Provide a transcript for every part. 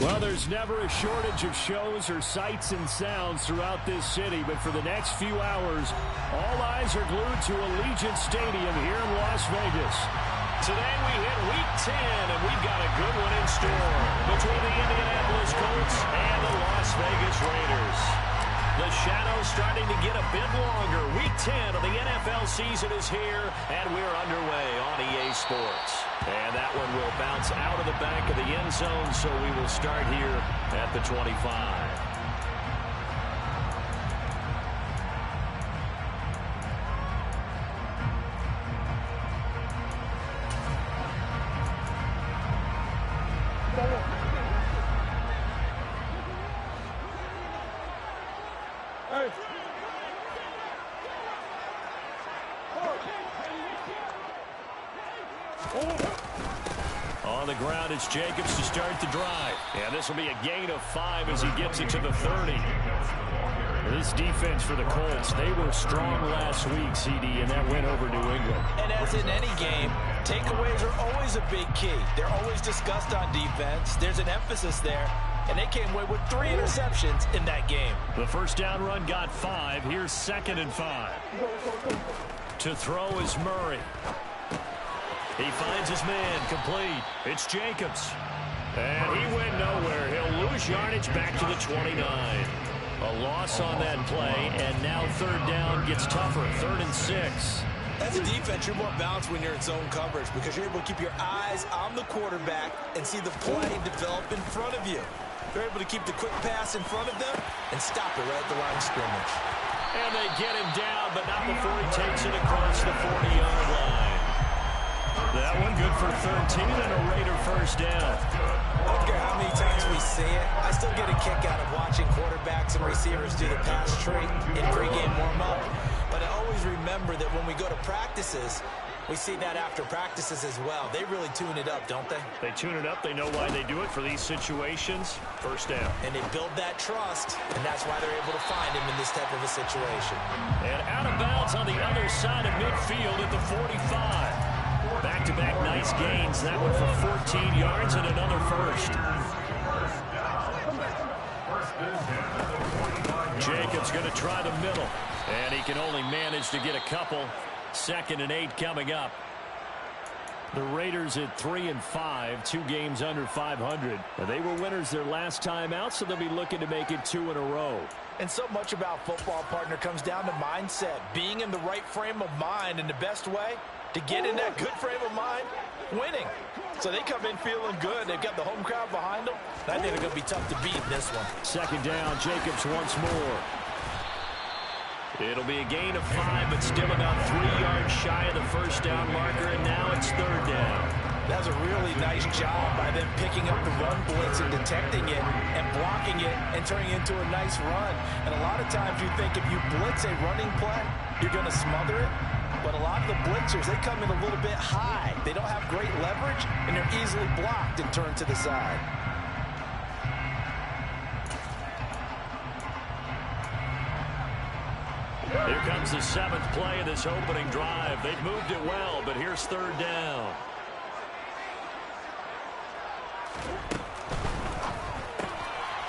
Well, there's never a shortage of shows or sights and sounds throughout this city, but for the next few hours, all eyes are glued to Allegiant Stadium here in Las Vegas. Today we hit Week 10, and we've got a good one in store between the Indianapolis Colts and the Las Vegas Raiders. The shadow's starting to get a bit longer. Week 10 of the NFL season is here, and we're underway on EA Sports. And that one will bounce out of the back of the end zone, so we will start here at the 25. On the ground, it's Jacobs to start the drive. And this will be a gain of 5 as he gets it to the 30. This defense for the Colts, they were strong last week, CD, and that went over New England. And as in any game, takeaways are always a big key. They're always discussed on defense. There's an emphasis there. And they came away with 3 interceptions in that game. The first down run got 5. Here's 2nd and 5. To throw is Murray. He finds his man, complete. It's Jacobs. And he went nowhere. He'll lose yardage back to the 29. A loss on that play, and now 3rd down gets tougher. 3rd and 6. As a defense, you're more balanced when you're in zone coverage because you're able to keep your eyes on the quarterback and see the play develop in front of you. You're able to keep the quick pass in front of them and stop it right at the line of scrimmage. And they get him down, but not before he takes it across the 40-yard line. That one good for 13 and a Raider first down. I don't care how many times we see it. I still get a kick out of watching quarterbacks and receivers do the pass tree in pregame warm-up. But I always remember that when we go to practices, we see that after practices as well. They really tune it up, don't they? They tune it up. They know why they do it for these situations. First down. And they build that trust, and that's why they're able to find him in this type of a situation. And out of bounds on the other side of midfield at the 45. Back-to-back nice gains. That one for 14 yards and another first. Jacobs going to try the middle. And he can only manage to get a couple. 2nd and 8 coming up. The Raiders at 3 and 5, 2 games under 500. They were winners their last time out, so they'll be looking to make it 2 in a row. And so much about football, partner, comes down to mindset. Being in the right frame of mind, and the best way to get in that good frame of mind, winning. So they come in feeling good. They've got the home crowd behind them. I think they're going to be tough to beat in this one. 2nd down, Jacobs once more. It'll be a gain of 5, but still about 3 yards shy of the first down marker, and now it's 3rd down. That's a really nice job by them picking up the run blitz and detecting it and blocking it and turning it into a nice run. And a lot of times you think if you blitz a running play, you're going to smother it. But a lot of the blitzers, they come in a little bit high. They don't have great leverage, and they're easily blocked and turned to the side. Here comes the 7th play of this opening drive. They've moved it well, but here's 3rd down.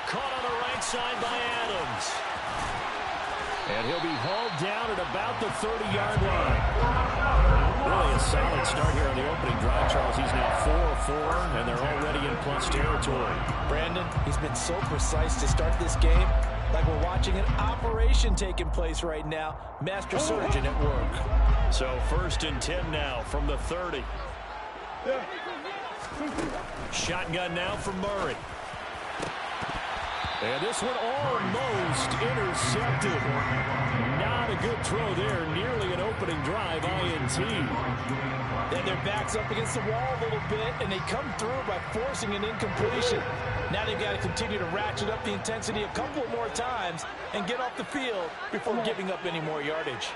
Caught on the right side by Adams. And he'll be hauled down at about the 30-yard line. Really a solid start here on the opening drive, Charles. He's now 4 of 4, and they're already in plus territory. Brandon, he's been so precise to start this game. Like we're watching an operation taking place right now. Master surgeon at work. So 1st and 10 now from the 30. Shotgun now from Murray. And this one almost intercepted. Not a good throw there. Nearly an opening drive INT. Then their back's up against the wall a little bit, and they come through by forcing an incompletion. Now they've got to continue to ratchet up the intensity a couple more times and get off the field before giving up any more yardage.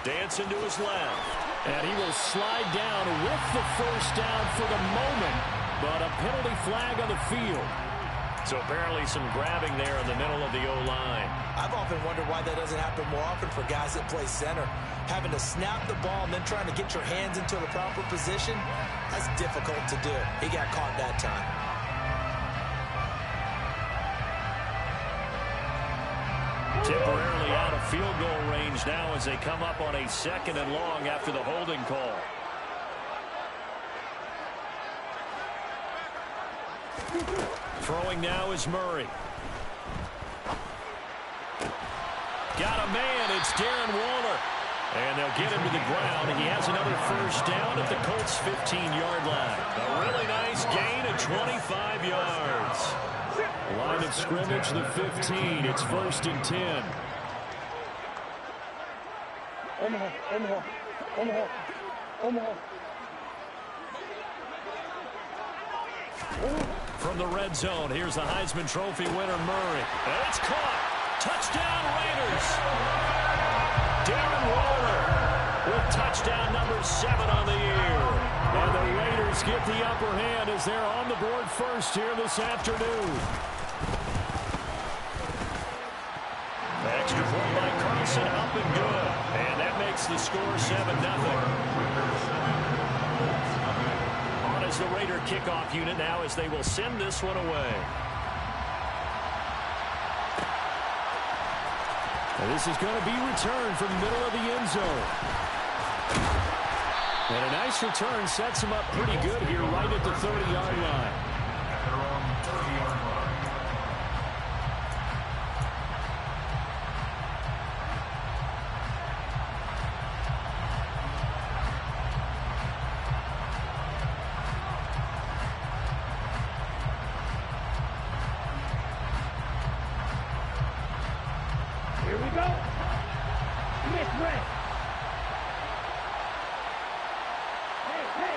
Dancing to his left. And he will slide down with the first down for the moment. But a penalty flag on the field. So apparently some grabbing there in the middle of the O-line. I've often wondered why that doesn't happen more often for guys that play center. Having to snap the ball and then trying to get your hands into the proper position, that's difficult to do. He got caught that time. Temporarily out of field goal range now as they come up on a 2nd and long after the holding call. Throwing now is Murray. Got a man. It's Darren Waller. And they'll get him to the ground. And he has another first down at the Colts' 15-yard line. A really nice gain of 25 yards. Line of scrimmage, the 15. It's 1st and 10. From the red zone, here's the Heisman Trophy winner, Murray. And it's caught. Touchdown, Raiders. Darren Waller with touchdown number 7 on the year. And the Raiders get the upper hand as they're on the board first here this afternoon. The extra point by Carlson up and good. And that makes the score 7-0. As the Raider kickoff unit now as they will send this one away. And this is going to be returned from the middle of the end zone. And a nice return sets him up pretty good here right at the 30-yard line.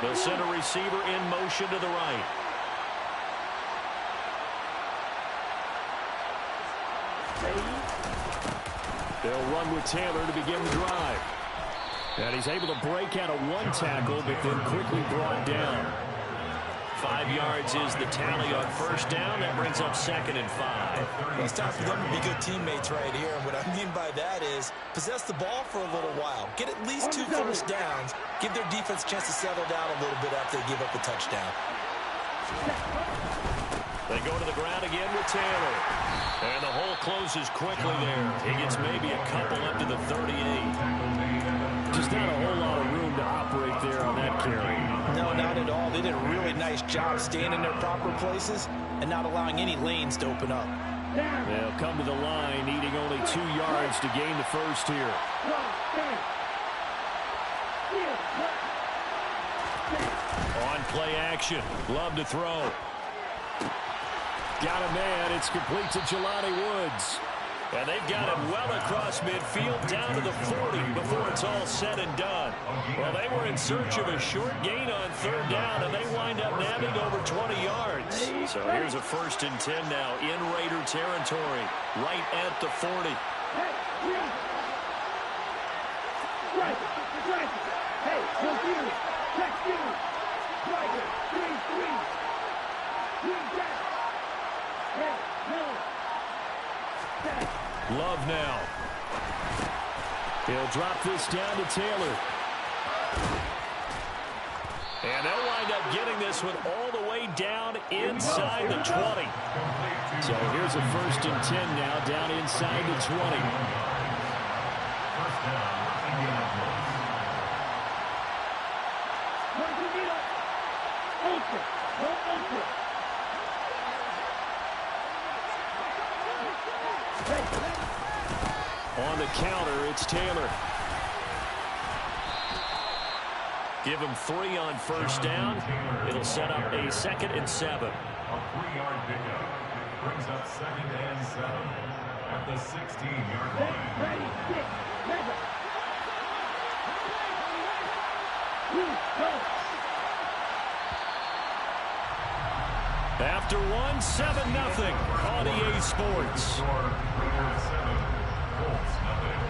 The center receiver in motion to the right. They'll run with Taylor to begin the drive. And he's able to break out of one tackle, but then quickly brought down. 5 yards is the tally on first down. That brings up 2nd and 5. It's time for them to be good teammates right here. And what I mean by that is possess the ball for a little while. Get at least 2 first downs. Give their defense a chance to settle down a little bit after they give up a touchdown. They go to the ground again with Taylor. And the hole closes quickly there. He gets maybe a couple up to the 38. Just not a whole lot of room to operate there on that carry. No, not at all. They did a really nice job staying in their proper places and not allowing any lanes to open up. They'll come to the line, needing only 2 yards to gain the first here. On play action. Love to throw. Got a man. It's complete to Jelani Woods. And they've got him well across midfield down to the 40 before it's all said and done. Well, they were in search of a short gain on 3rd down, and they wind up nabbing over 20 yards. So here's a 1st and 10 now in Raider territory, right at the 40. Love now. He'll drop this down to Taylor. And they'll wind up getting this one all the way down inside the 20. So here's a 1st and 10 now down inside the 20. On the counter, it's Taylor. Give him 3 on first down. It'll set up a 2nd and 7. A 3-yard pickup brings up 2nd and 7 at the 16-yard line. After 1, 7-0 on EA Sports. Raiders 7, Colts nothing.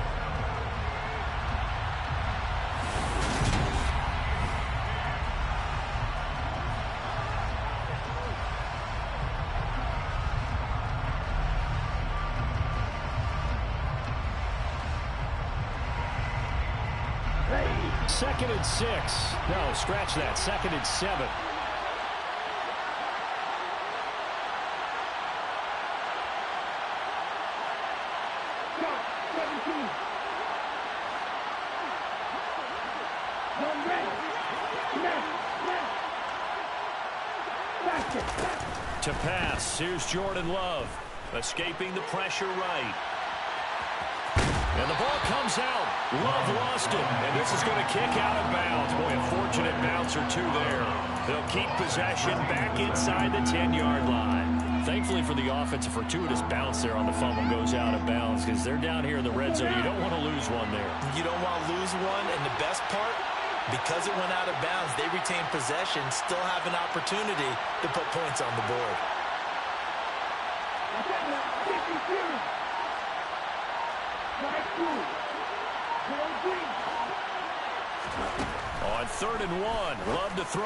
2nd and 6. No, scratch that. 2nd and 7. To pass, here's Jordan Love, escaping the pressure right. And the ball comes out. Love lost it, and this is going to kick out of bounds. Boy, a fortunate bounce or two there. They'll keep possession back inside the 10-yard line. Thankfully for the offense, a fortuitous bounce there on the fumble goes out of bounds because they're down here in the red zone. You don't want to lose one there. You don't want to lose one, and the best part, because it went out of bounds, they retain possession, still have an opportunity to put points on the board. On 3rd and 1, Love to throw.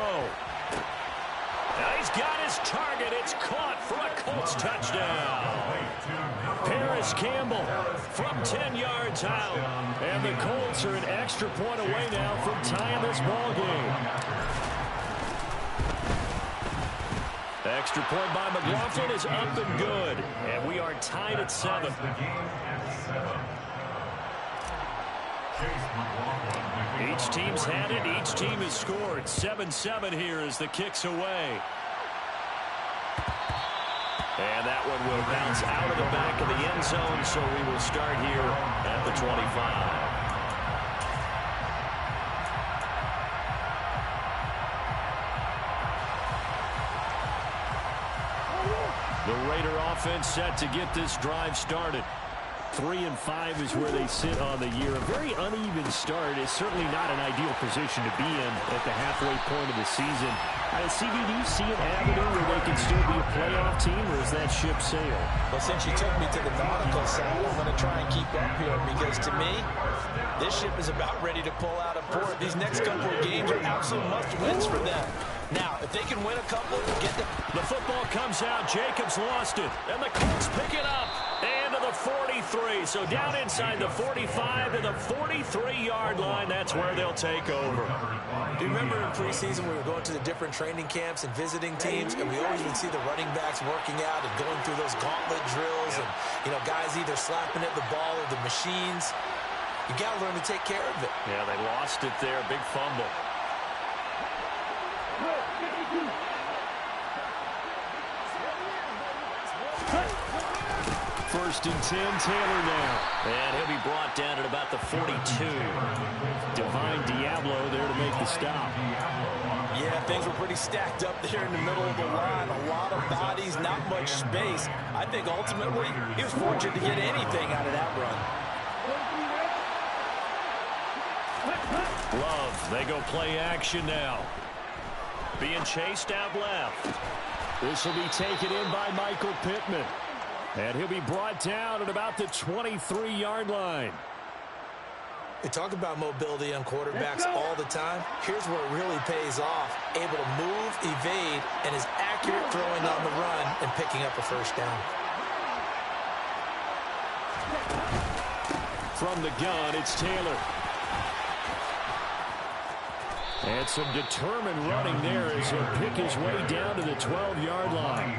Now he's got his target. It's caught for a Colts touchdown. Paris Campbell from 10 yards out. And the Colts are an extra point away now from tying this ball game. Extra point by McLaughlin is up and good. And we are tied at 7. Each team's had it. Each team has scored. 7-7 here as the kick's away. And that one will bounce out of the back of the end zone, so we will start here at the 25. The Raider offense set to get this drive started. 3-5 is where they sit on the year. A very uneven start is certainly not an ideal position to be in at the halfway point of the season. CB, do you see an avenue where they can still be a playoff team, or is that ship sailed? Well, since you took me to the nautical side, I'm going to try and keep up here because, to me, this ship is about ready to pull out of port. These next couple of games are absolute must-wins for them. Now, if they can win a couple, get the football comes out. Jacobs lost it, and the Colts pick it up. And to the 43. So down inside the 45 to the 43-yard line. That's where they'll take over. Do you remember in preseason we were going to the different training camps and visiting teams, and we always would see the running backs working out and going through those gauntlet drills and, you know, guys either slapping at the ball or the machines. You got to learn to take care of it. Yeah, they lost it there. Big fumble. First and 10, Taylor now. And he'll be brought down at about the 42. Divine Diablo there to make the stop. Yeah, things were pretty stacked up there in the middle of the line. A lot of bodies, not much space. I think ultimately he was fortunate to get anything out of that run. Love, they go play action now. Being chased out left. This will be taken in by Michael Pittman. And he'll be brought down at about the 23-yard line. We talk about mobility on quarterbacks all the time. Here's where it really pays off. Able to move, evade, and is accurate throwing on the run and picking up a first down. From the gun, it's Taylor. And some determined running there as he'll pick his way down to the 12-yard line.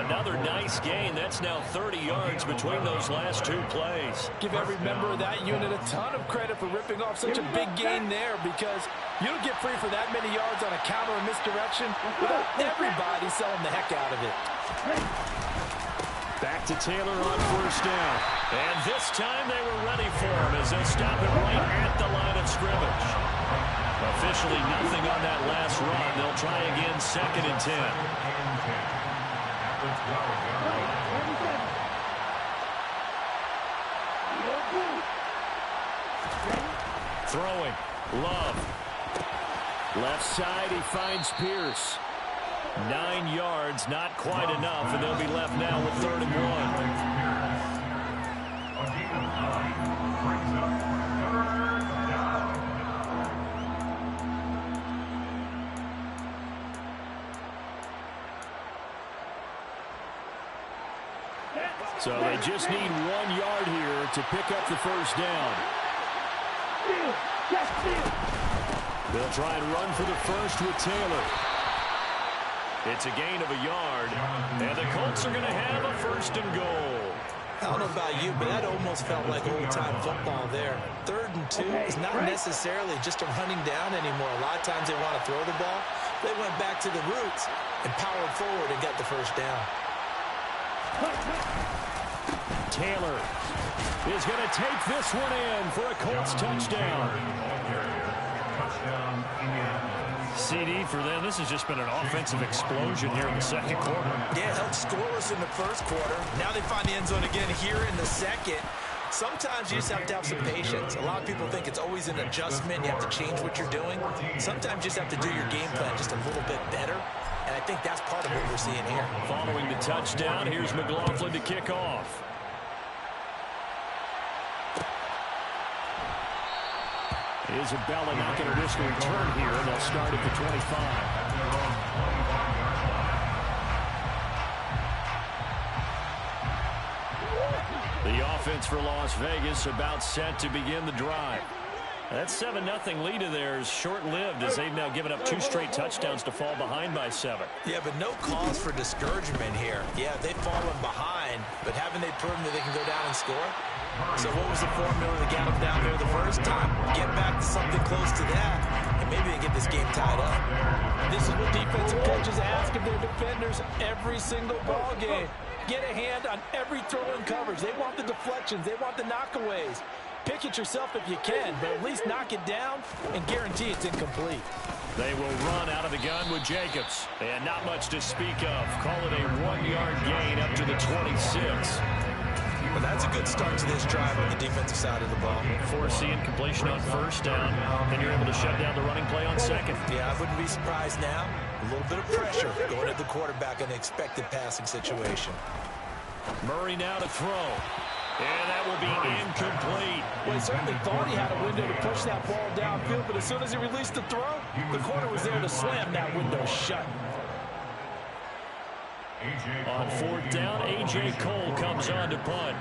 Another nice gain. That's now 30 yards between those last two plays. Give every member of that unit a ton of credit for ripping off such a big gain there, because you don't get free for that many yards on a counter or misdirection without everybody selling the heck out of it. Back to Taylor on first down. And this time they were ready for him as they stop it right at the line of scrimmage. Officially nothing on that last run. They'll try again, 2nd and 10. Throwing. Love. Left side, he finds Pierce. 9 yards, not quite enough, and they'll be left now with 3rd and 1. So they just need 1 yard here to pick up the first down. They'll try and run for the first with Taylor. It's a gain of a yard, and the Colts are going to have a first and goal. I don't know about you, but that almost felt like old-time football there. 3rd and 2 is not necessarily just a running down anymore. A lot of times they want to throw the ball. They went back to the roots and powered forward and got the first down. Taylor is going to take this one in for a Colts touchdown. CD for them. This has just been an offensive explosion here in the second quarter. Yeah, held scoreless in the first quarter. Now they find the end zone again here in the second. Sometimes you just have to have some patience. A lot of people think it's always an adjustment. You have to change what you're doing. Sometimes you just have to do your game plan just a little bit better. And I think that's part of what we're seeing here. Following the touchdown, here's McLaughlin to kick off. Isabella not going to risk a return here, and they'll start at the 25. The offense for Las Vegas about set to begin the drive. That 7-0 lead of theirs short-lived as they've now given up 2 straight touchdowns to fall behind by 7. Yeah, but no cause for discouragement here. Yeah, they've fallen behind, but haven't they proven that they can go down and score? So what was the formula that got them down there the first time? Get back to something close to that, and maybe they get this game tied up. This is what defensive coaches ask of their defenders every single ball game. Get a hand on every throw in coverage. They want the deflections. They want the knockaways. Pick it yourself if you can, but at least knock it down and guarantee it's incomplete. They will run out of the gun with Jacobs. And not much to speak of. Call it a 1-yard gain up to the 26. Well, that's a good start to this drive on the defensive side of the ball. Forcing completion on first down, and you're able to shut down the running play on second. Yeah, I wouldn't be surprised now. A little bit of pressure going at the quarterback in an expected passing situation. Murray now to throw. And that will be incomplete. Well, he certainly thought he had a window to push that ball downfield, but as soon as he released the throw, the corner was there to slam that window shut. On 4th down, A.J. Cole comes on to punt.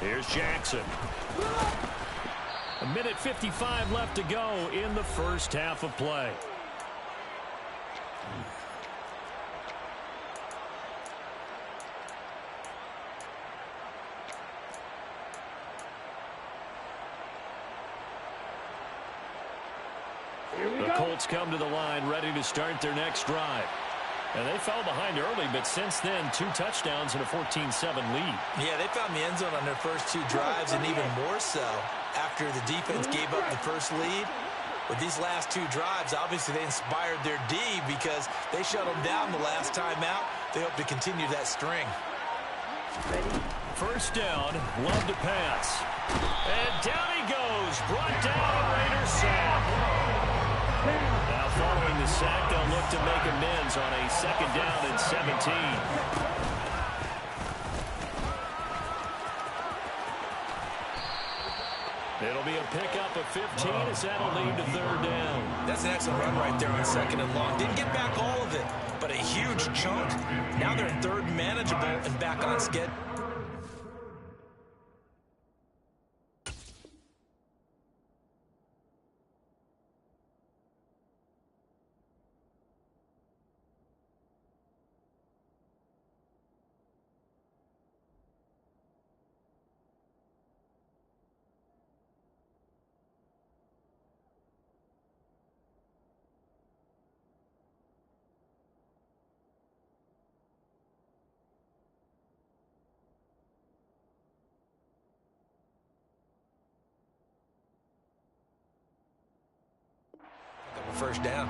Here's Jackson. 1:55 left to go in the first half of play. The Colts come to the line ready to start their next drive. And they fell behind early, but since then, 2 touchdowns and a 14-7 lead. Yeah, they found the end zone on their first 2 drives, and even more so after the defense gave up the first lead. With these last 2 drives, obviously they inspired their D because they shut them down the last time out. They hope to continue that string. First down, Love to pass. And down he goes, brought down a Raider sack. Now following the sack, they'll look to make amends on a 2nd down and 17. It'll be a pickup of 15 as that'll lead to 3rd down. That's an excellent run right there on 2nd and long. Didn't get back all of it, but a huge chunk. Now they're in 3rd and manageable and back on schedule. First down.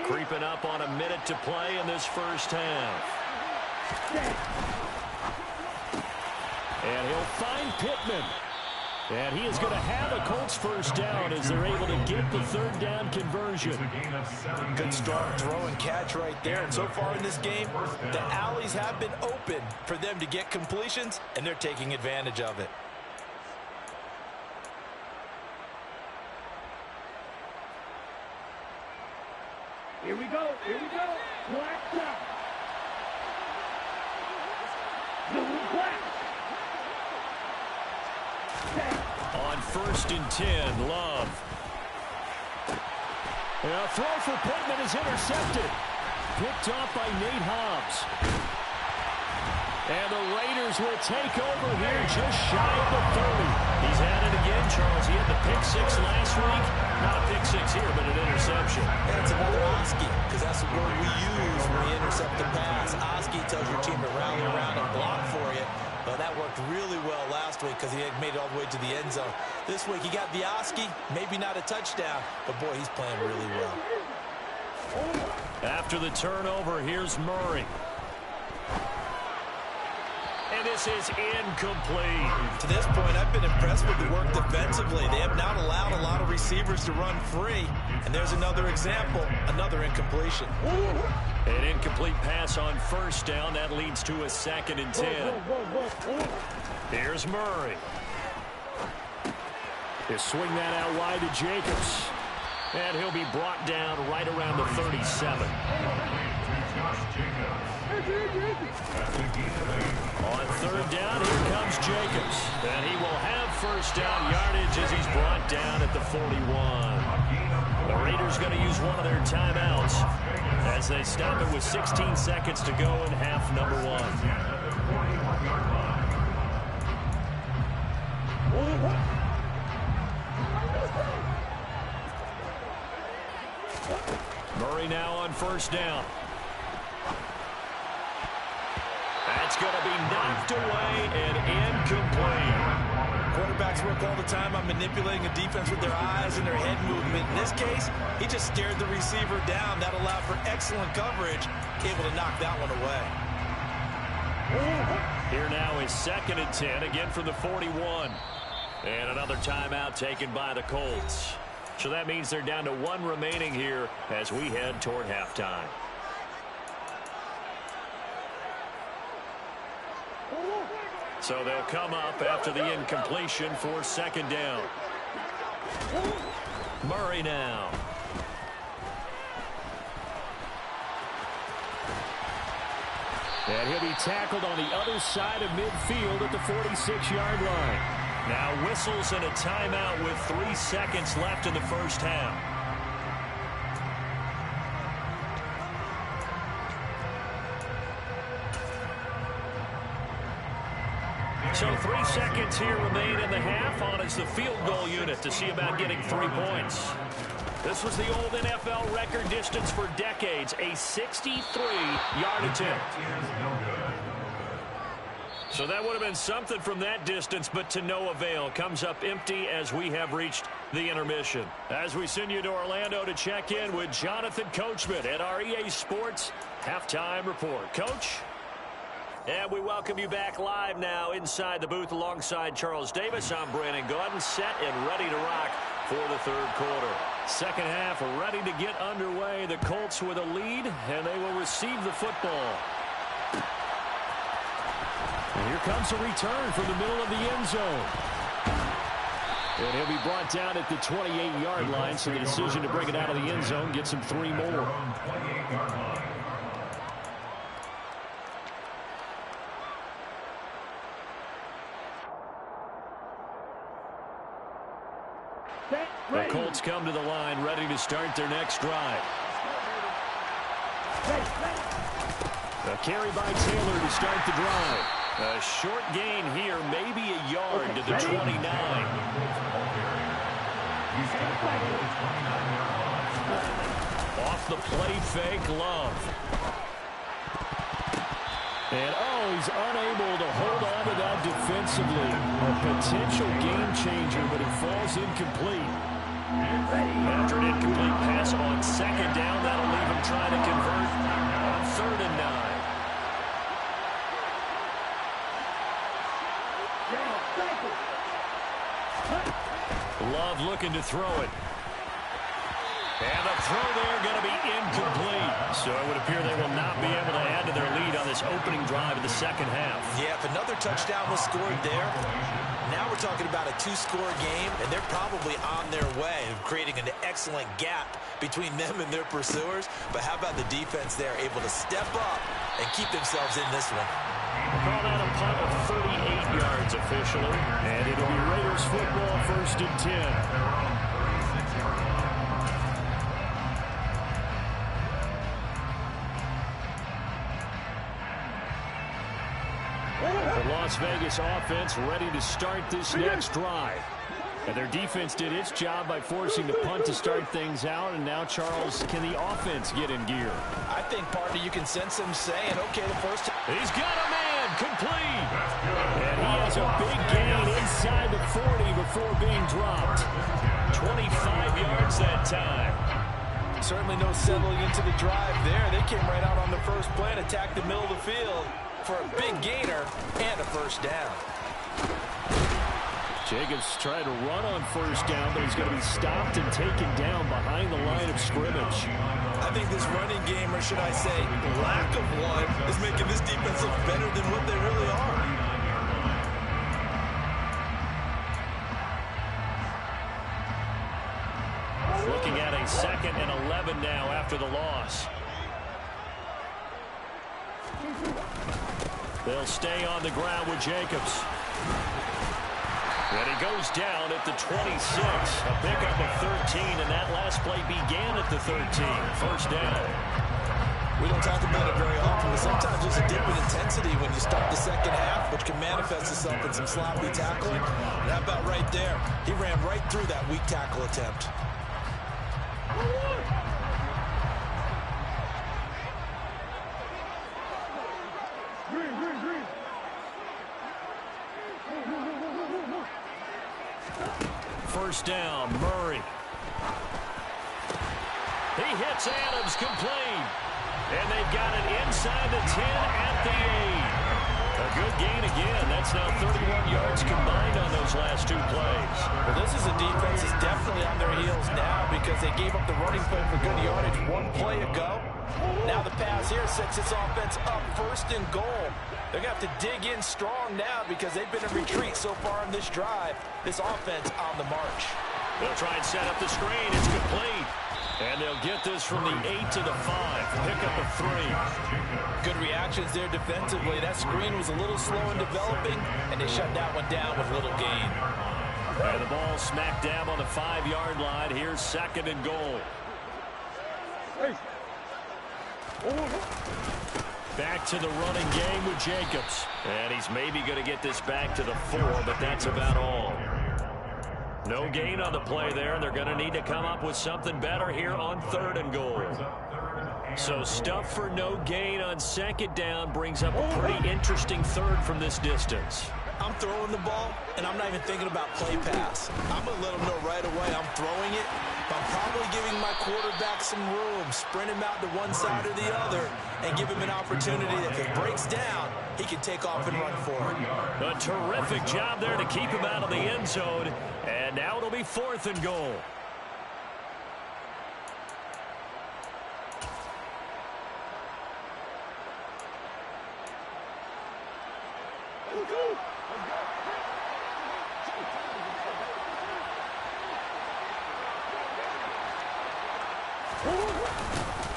Creeping up on a minute to play in this first half. And he'll find Pittman. And he is going to have a Colts first down as they're able to get the third down conversion. Good strong throw and catch right there. And so far in this game, the alleys have been open for them to get completions, and they're taking advantage of it. Here we go. Here we go. Black out. On 1st and 10, Love. A throw for Pittman is intercepted. Picked off by Nate Hobbs. And the Raiders will take over here just shy of the 30. He's had it again, Charles. He had the pick six last week. Not a pick six here, but an interception. And it's another Oski, because that's the word we use when we intercept the pass. Oski tells your team to rally around and block for you. But that worked really well last week because he had made it all the way to the end zone. This week he got the Oski, maybe not a touchdown, but boy, he's playing really well. After the turnover, here's Murray. And this is incomplete. To this point, I've been impressed with the work defensively. They have not allowed a lot of receivers to run free. And there's another example, another incompletion. An incomplete pass on first down. That leads to a 2nd and 10. Here's Murray. He'll swing that out wide to Jacobs. And he'll be brought down right around the 37. On 3rd down, here comes Jacobs. And he will have first down yardage as he's brought down at the 41. The Raiders going to use one of their timeouts as they stop it with 16 seconds to go in half number 1. Murray now on first down. That's going to be knocked away and incomplete. Quarterbacks work all the time on manipulating a defense with their eyes and their head movement. In this case, he just stared the receiver down. That allowed for excellent coverage, able to knock that one away. Here now is 2nd and 10, again from the 41. And another timeout taken by the Colts. So that means they're down to 1 remaining here as we head toward halftime. So they'll come up after the incompletion for 2nd down. Murray now. And he'll be tackled on the other side of midfield at the 46-yard line. Now whistles and a timeout with 3 seconds left in the first half. So 3 seconds here remain in the half on as the field goal unit to see about getting 3 points. This was the old NFL record distance for decades, a 63-yard attempt. So that would have been something from that distance, but to no avail. Comes up empty as we have reached the intermission. As we send you to Orlando to check in with Jonathan Coachman at our EA Sports Halftime Report. Coach? And we welcome you back live now inside the booth alongside Charles Davis. I'm Brandon Gaudin, set and ready to rock for the 3rd quarter. Second half ready to get underway. The Colts with a lead, and they will receive the football. And here comes a return from the middle of the end zone. And he'll be brought down at the 28-yard line, so the decision to bring it out of the end zone gets him 3 more. The Colts come to the line, ready to start their next drive. A carry by Taylor to start the drive. A short gain here, maybe a yard to the 29. Off the play fake, Love. And, he's unable to hold on to that defensively. A potential game changer, but it falls incomplete. After an incomplete pass on 2nd down, that'll leave him trying to convert on 3rd and 9. Love looking to throw it. And the throw there going to be incomplete. So it would appear they will not be able to add to their lead on this opening drive of the second half. Yeah, if another touchdown was scored there, now we're talking about a two-score game, and they're probably on their way of creating an excellent gap between them and their pursuers. But how about the defense there, able to step up and keep themselves in this one? We'll call that a punt of 38 yards officially. And it'll be Raiders football, 1st and 10. The Las Vegas offense ready to start this next drive. And their defense did its job by forcing the punt to start things out. And now, Charles, can the offense get in gear? I think, partner, you can sense them saying, okay, the first... He's got a man, complete. And he has a big gain inside the 40 before being dropped. 25 yards that time. Certainly no settling into the drive there. They came right out on the first play and attacked the middle of the field for a big gainer and a first down. Jacobs tried to run on first down, but he's going to be stopped and taken down behind the line of scrimmage. I think this running game, or should I say lack of one, is making this defense look better than what they really are. Looking at a 2nd and 11 now after the loss. They'll stay on the ground with Jacobs. And he goes down at the 26. A pickup of 13, and that last play began at the 13. First down. We don't talk about it very often, but sometimes there's a dip in intensity when you start the second half, which can manifest itself in some sloppy tackling. And how about right there? He ran right through that weak tackle attempt. First down, Murray. He hits Adams, complete. And they've got it inside the 10 at the 8. A good gain again. That's now 31 yards combined on those last two plays. Well, this is a defense that's definitely on their heels now because they gave up the running play for good yardage one play ago. Now the pass here sets its offense up 1st and goal. They're going to have to dig in strong now because they've been in retreat so far in this drive. This offense on the march. They'll try and set up the screen. It's complete. And they'll get this from the 8 to the 5. Pick up a 3. Good reactions there defensively. That screen was a little slow in developing, and they shut that one down with little gain. And the ball smack dab on the 5-yard line. Here's 2nd and goal. Back to the running game with Jacobs. And he's maybe going to get this back to the 4, but that's about all. No gain on the play there, and they're going to need to come up with something better here on 3rd and goal. So stuff for no gain on 2nd down brings up a pretty interesting 3rd from this distance. I'm throwing the ball, and I'm not even thinking about play pass. I'm going to let them know right away I'm throwing it, but I'm probably giving my quarterback some room, sprint him out to one side or the other, and give him an opportunity that if it breaks down, he can take off and run for it. A terrific job there to keep him out of the end zone, and now it'll be 4th and goal.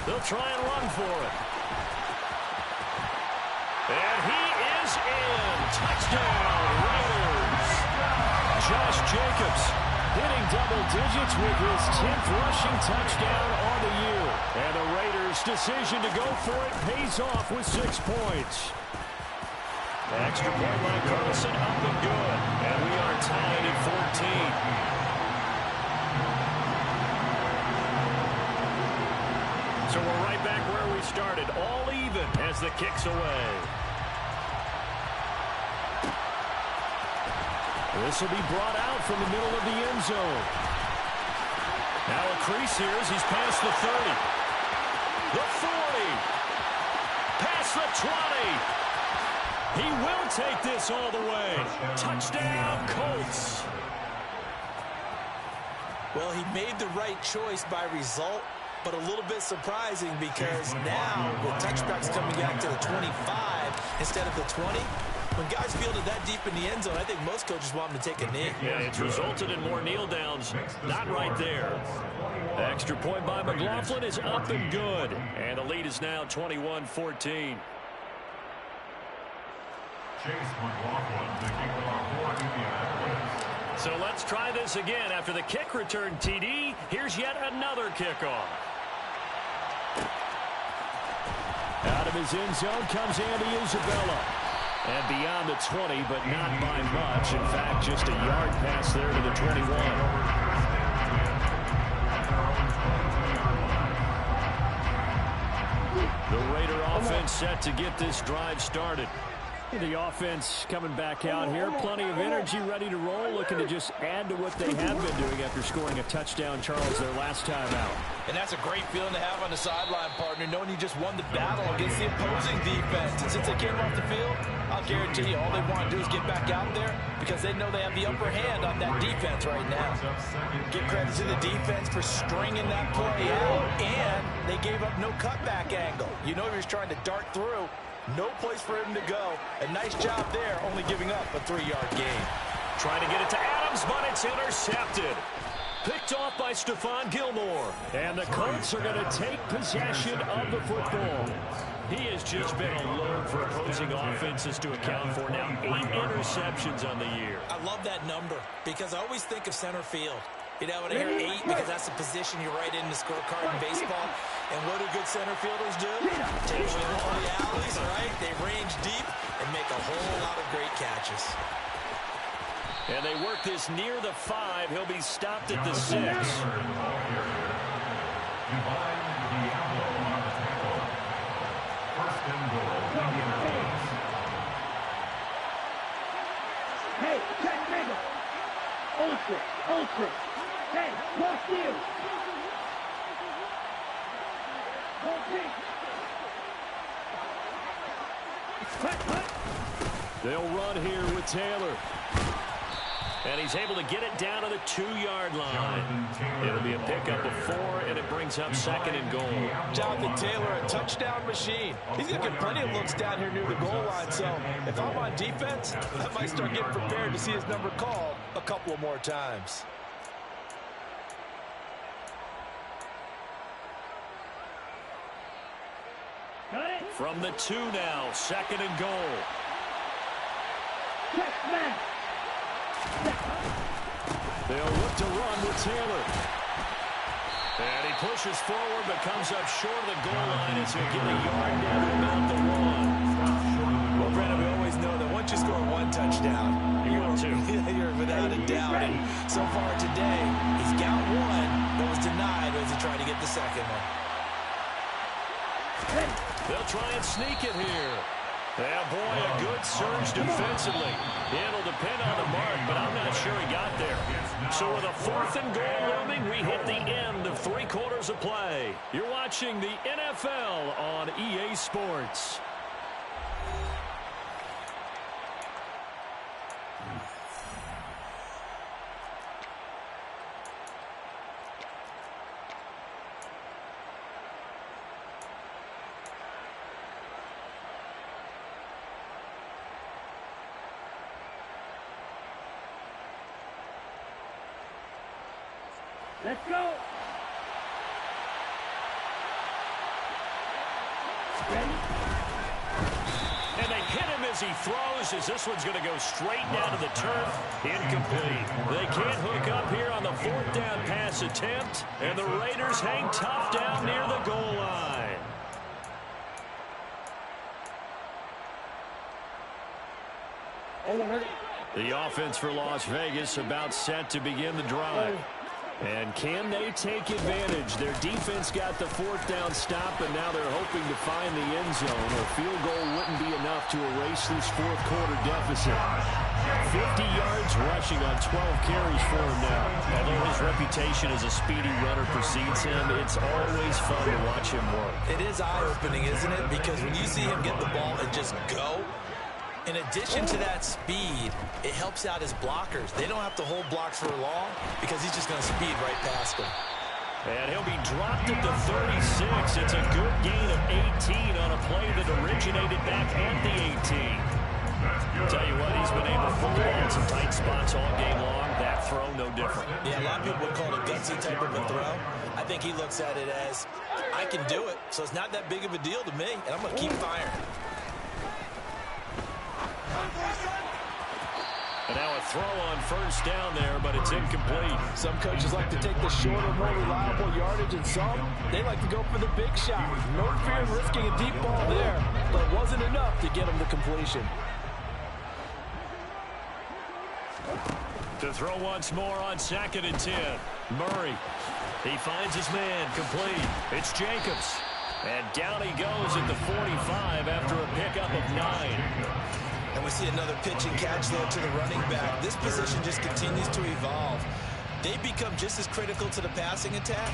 They'll try and run for it. And he is in. Touchdown, Raiders. Josh Jacobs hitting double digits with his 10th rushing touchdown on the year. And the Raiders' decision to go for it pays off with 6 points. Extra point by Carlson, up and good. And we are tied at 14. So we're right back where we started, all even as the kick's away. This will be brought out from the middle of the end zone. Now a crease here as he's past the 30. The 40. Past the 20. He will take this all the way. Touchdown, Colts. Well, he made the right choice by result, but a little bit surprising because now with touchbacks coming out to the 25 instead of the 20, when guys fielded that deep in the end zone, I think most coaches want them to take a knee. Yeah, it's resulted in more kneel downs. Not right there. The extra point by McLaughlin is up and good. And the lead is now 21-14. Chase McLaughlin, the kickoff for Indianapolis. So let's try this again. After the kick return TD, here's yet another kickoff. Out of his end zone comes Andy Isabella. And beyond the 20, but not by much. In fact, just a yard pass there to the 21. The Raider offense set to get this drive started. The offense coming back out here. Plenty of energy, ready to roll, looking to just add to what they have been doing after scoring a touchdown, Charles, their last time out. And that's a great feeling to have on the sideline, partner, knowing you just won the battle against the opposing defense. And since they came off the field, I'll guarantee you all they want to do is get back out there because they know they have the upper hand on that defense right now. Give credit to the defense for stringing that play out, and they gave up no cutback angle. You know he was trying to dart through. No place for him to go. A nice job there, only giving up a 3-yard gain. Trying to get it to Adams, but it's intercepted. Picked off by Stephon Gilmore. And the Colts are going to take possession of the football. He has just been a load for opposing offenses to account for. Now 8 interceptions on the year. I love that number because I always think of center field. You know, when I hear 8 because that's the position you write in the scorecard in baseball. And what do good center fielders do? Take away all the alleys, right? They range deep and make a whole lot of great catches. And they work this near the 5. He'll be stopped at the 6. Hey, check middle. Ultra. Hey, watch you. They'll run here with Taylor. And he's able to get it down to the 2-yard line. It'll be a pickup of 4, and it brings up 2nd and goal. Jonathan Taylor, a touchdown machine. He's going to get plenty of looks down here near the goal line. So if I'm on defense, I might start getting prepared to see his number called a couple of more times. From the 2 now, 2nd and goal. They'll look to run with Taylor. And he pushes forward but comes up short of the goal line as he'll get a yard down to about the 1. Well, Brandon, we always know that once you score 1 touchdown, you're without a doubt. And so far today, he's got 1 that was denied as he tried to get the 2nd one. They'll try and sneak it here. Yeah, boy, a good surge defensively. It'll depend on the mark, but I'm not sure he got there. So with a 4th and goal looming, we hit the end of 3 quarters of play. You're watching the NFL on EA Sports. Let's go. Ready? And they hit him as he throws, as this one's going to go straight down to the turf. Incomplete. They can't hook up here on the 4th down pass attempt, and the Raiders hang tough down near the goal line. The offense for Las Vegas about set to begin the drive. And can they take advantage? Their defense got the 4th down stop, and now they're hoping to find the end zone. A field goal wouldn't be enough to erase this 4th quarter deficit. 50 yards rushing on 12 carries for him now. Although his reputation as a speedy runner precedes him, it's always fun to watch him work. It is eye-opening, isn't it? Because when you see him get the ball and just go, In addition to that speed, it helps out his blockers. They don't have to hold blocks for long because he's just going to speed right past them. And he'll be dropped at the 36. It's a good gain of 18 on a play that originated back at the 18. Tell you what, he's been able to pull the ball in some tight spots all game long. That throw, no different. Yeah, a lot of people would call it a gutsy type of a throw. I think he looks at it as, I can do it, so it's not that big of a deal to me, and I'm going to keep firing. And now a throw on first down there, but it's incomplete. Some coaches like to take the shorter, more reliable yardage, and some, they like to go for the big shot. No fear of risking a deep ball there, but it wasn't enough to get him the completion. To throw once more on 2nd and 10. Murray. He finds his man complete. It's Jacobs. And down he goes at the 45 after a pickup of 9. And we see another pitch and catch there to the running back. This position just continues to evolve. They become just as critical to the passing attack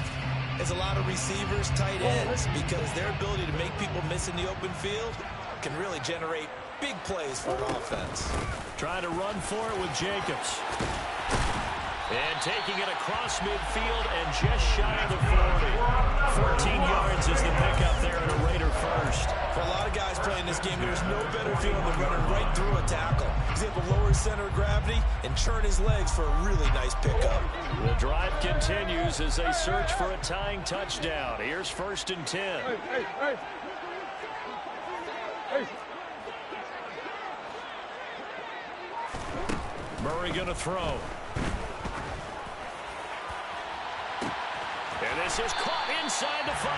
as a lot of receivers, tight ends, because their ability to make people miss in the open field can really generate big plays for an offense. Trying to run for it with Jacobs. And taking it across midfield and just shy of the 40. 14 yards is the pickup there in a Raider first. For a lot of guys playing this game, there's no better feeling than running right through a tackle. He's able to lower his center of gravity and churn his legs for a really nice pickup. The drive continues as they search for a tying touchdown. Here's 1st and 10. Hey. Murray going to throw. And this is caught inside the 5.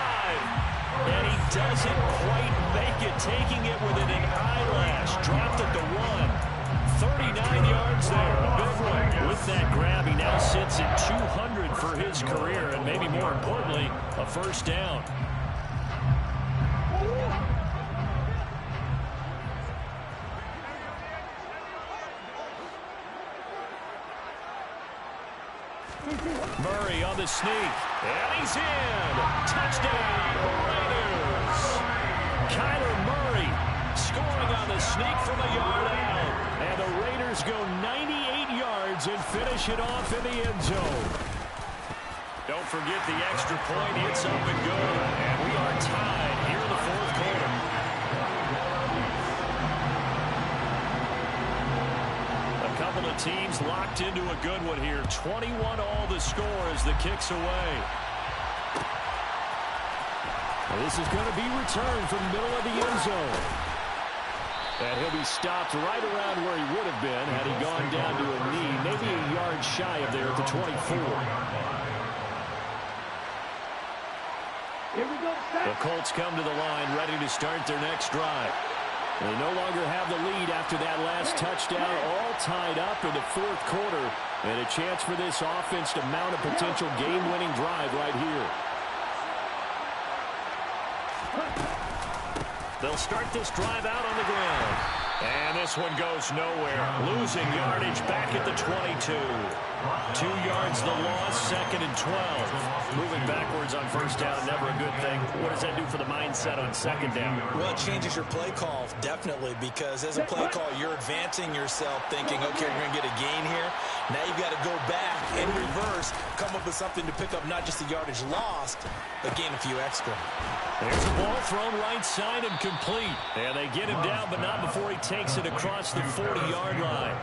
And he doesn't quite make it, taking it within an eyelash. Dropped at the 1. 39 yards there, a big one. With that grab, he now sits at 200 for his career, and maybe more importantly, a first down. Murray on the sneak, and he's in. Touchdown, Raiders. Kyler Murray scoring on the sneak from a yard out. And the Raiders go 98 yards and finish it off in the end zone. Don't forget the extra point. It's up and good. And we are tied here in the 4th quarter. Couple of teams locked into a good one here. 21 all the score as the kick's away. And this is going to be returned from the middle of the end zone. And he'll be stopped right around where he would have been had he gone down to a knee, maybe a yard shy of there at the 24. Here we go. The Colts come to the line ready to start their next drive. They no longer have the lead after that last touchdown, all tied up in the 4th quarter, and a chance for this offense to mount a potential game-winning drive right here. They'll start this drive out on the ground. And this one goes nowhere. Losing yardage back at the 22. 2 yards the loss, 2nd and 12. Moving backwards on first down, never a good thing. What does that do for the mindset on 2nd down? Well, it changes your play call, definitely, because as a play call, you're advancing yourself thinking, okay, we're going to get a gain here. Now you've got to go back in reverse, come up with something to pick up not just the yardage lost, but gain a few extra. There's a ball thrown right side and complete. And they get him down, but not before he takes it across the 40-yard line.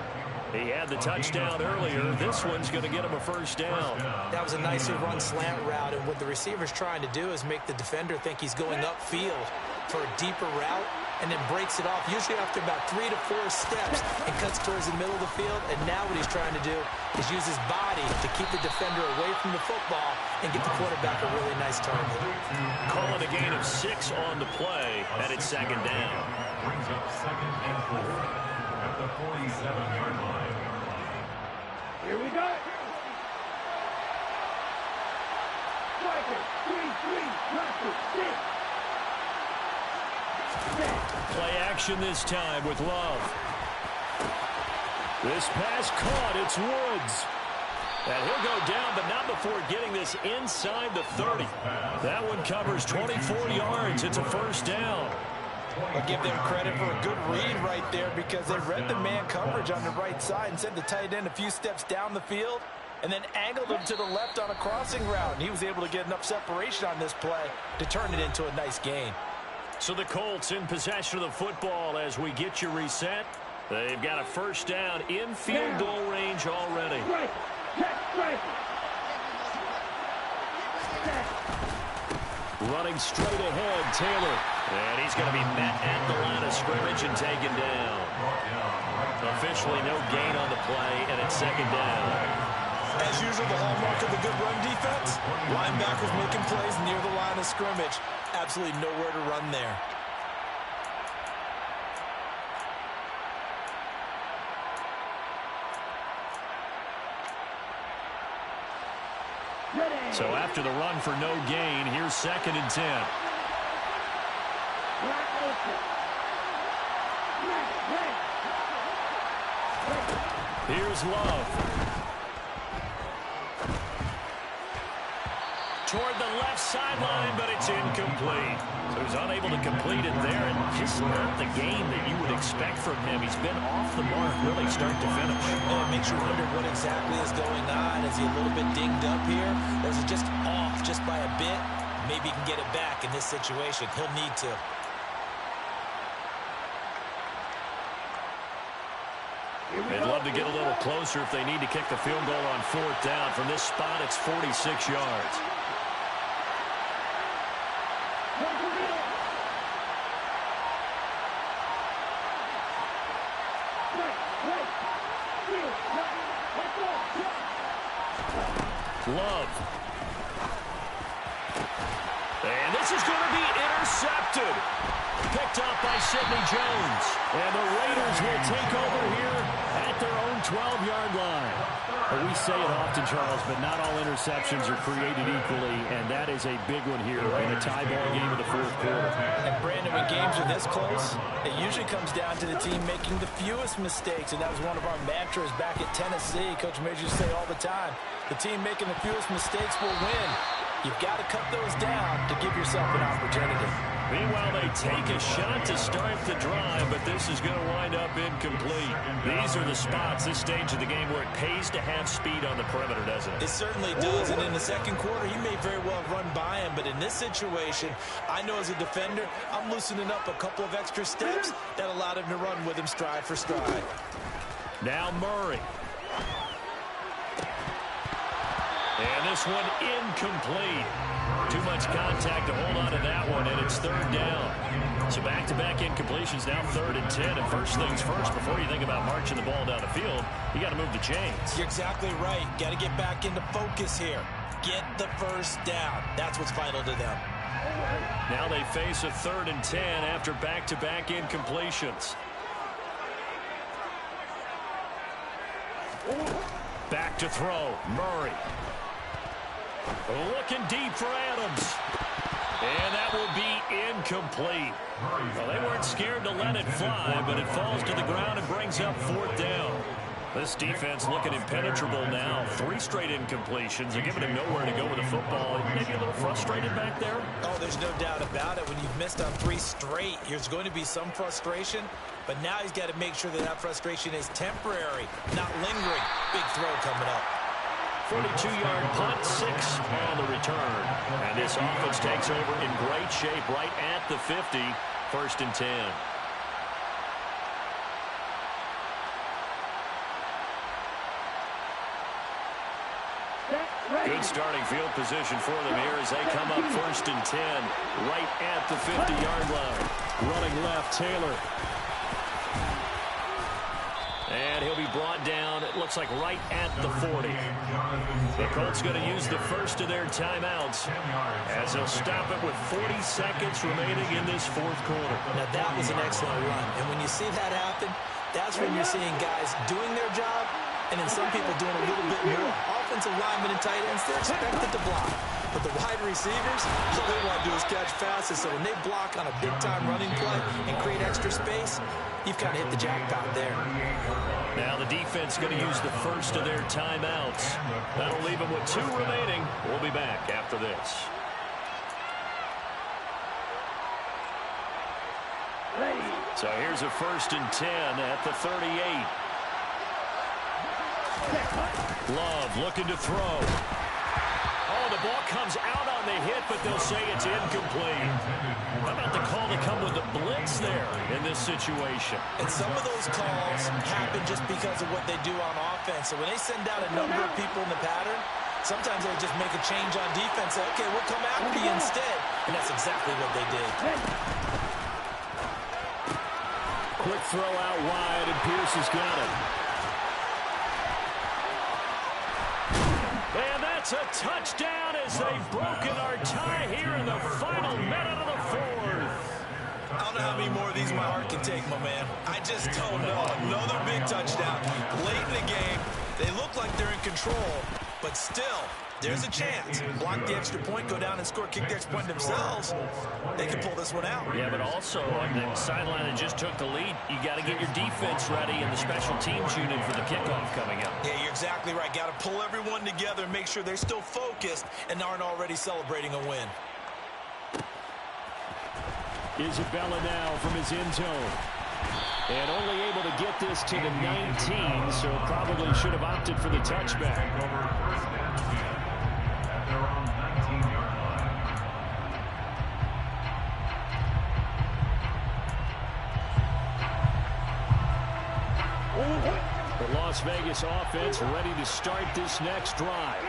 He had the touchdown earlier. This one's going to get him a first down. That was a nicely run slant route, and what the receiver's trying to do is make the defender think he's going upfield for a deeper route, and then breaks it off, usually after about 3 to 4 steps, and cuts towards the middle of the field. And now what he's trying to do is use his body to keep the defender away from the football and get the quarterback a really nice target. Calling a gain of 6 on the play, and it's 2nd down. Brings up 2nd and 4 at the 47-yard line. Here we go. Striker, 3-3, Rocker, 6. Play action this time with Love. This pass caught. It's Woods. And he'll go down, but not before getting this inside the 30. That one covers 24 yards. It's a first down. I'll give them credit for a good read right there because they read the man coverage on the right side and sent the tight end a few steps down the field and then angled him to the left on a crossing route. And he was able to get enough separation on this play to turn it into a nice gain. So the Colts in possession of the football as we get you reset. They've got a first down in field goal range already. Right. Check, right. Running straight ahead, Taylor. And he's going to be met at the line of scrimmage and taken down. Officially no gain on the play, and it's second down. As usual, the hallmark of a good run defense, linebackers making plays near the line of scrimmage. Absolutely nowhere to run there. So after the run for no gain, here's 2nd and 10. Here's Love. Toward the left sideline, but it's incomplete. So he's unable to complete it there, and just not the game that you would expect from him. He's been off the mark really start to finish. It makes you wonder what exactly is going on. Is he a little bit dinged up here, or is it just off just by a bit? Maybe he can get it back in this situation. He'll need to. They'd love to get a little closer if they need to kick the field goal on 4th down. From this spot, it's 46 yards. Love. And this is going to be intercepted. Picked up by Sidney Jones. And the Raiders will take over here at their own 12-yard line. Well, we say it often, Charles, but not all interceptions are created equally, and that is a big one here in a tie ball game of the 4th quarter. And Brandon, when games are this close, it usually comes down to the team making the fewest mistakes, and that was one of our mantras back at Tennessee. Coach Major used to say all the time, the team making the fewest mistakes will win. You've got to cut those down to give yourself an opportunity. Meanwhile, they take a shot to start the drive, but this is going to wind up incomplete. These are the spots, this stage of the game, where it pays to have speed on the perimeter, doesn't it? It certainly does, and in the second quarter, he may very well run by him, but in this situation, I know as a defender, I'm loosening up a couple of extra steps that allowed him to run with him stride for stride. Now Murray. And this one incomplete. Too much contact to hold on to that one, and it's 3rd down. So back-to-back incompletions, now 3rd and 10. And first things first, before you think about marching the ball down the field, you got to move the chains. You're exactly right. Got to get back into focus here. Get the first down. That's what's vital to them. Now they face a 3rd and 10 after back-to-back incompletions. Back to throw, Murray. Looking deep for Adams. And that will be incomplete. Well, they weren't scared to let it fly, but it falls to the ground and brings up 4th down. This defense looking impenetrable now. 3 straight incompletions. They're giving him nowhere to go with the football. Maybe a little frustrated back there? Oh, there's no doubt about it. When you've missed on 3 straight, there's going to be some frustration. But now he's got to make sure that that frustration is temporary, not lingering. Big throw coming up. 42-yard punt, 6 on the return. And this offense takes over in great shape right at the 50. 1st and 10. Good starting field position for them here as they come up 1st and 10 right at the 50-yard line. Running left, Taylor. And he'll be brought down, it looks like right at the 40. The Colts going to use the first of their timeouts as they'll stop it with 40 seconds remaining in this 4th quarter. Now that was an excellent run. And when you see that happen, that's when you're seeing guys doing their job and then some people doing a little bit more. Offensive linemen and tight ends, they're expected to block. But the wide receivers, all they want to do is catch passes. So when they block on a big-time running play and create extra space, you've kind of hit the jackpot there. Now the defense going to use the first of their timeouts. That'll leave them with 2 remaining. We'll be back after this. So here's a 1st and 10 at the 38. Love looking to throw. Oh, the ball comes out on the hit, but they'll say it's incomplete. How about the call to come with the blitz there in this situation? And some of those calls happen just because of what they do on offense. So when they send out a number of people in the pattern, sometimes they just make a change on defense. Say, okay, we'll come after you instead. And that's exactly what they did. Quick throw out wide, and Pierce has got it. And that's a touchdown as they've broken our tie here in the final minute of the 4th. I don't know how many more of these my heart can take, my man. I just don't know. Another big touchdown. Late in the game, they look like they're in control, but still, there's a chance. Block the extra point, go down and score, kick the extra point themselves. They can pull this one out. Yeah, but also on the sideline that just took the lead, you got to get your defense ready and the special teams unit for the kickoff coming up. Yeah, you're exactly right. Got to pull everyone together and make sure they're still focused and aren't already celebrating a win. Isabella now from his end zone. And only able to get this to the 19, so probably should have opted for the touchback. At their own 19-yard line. The Las Vegas offense ready to start this next drive.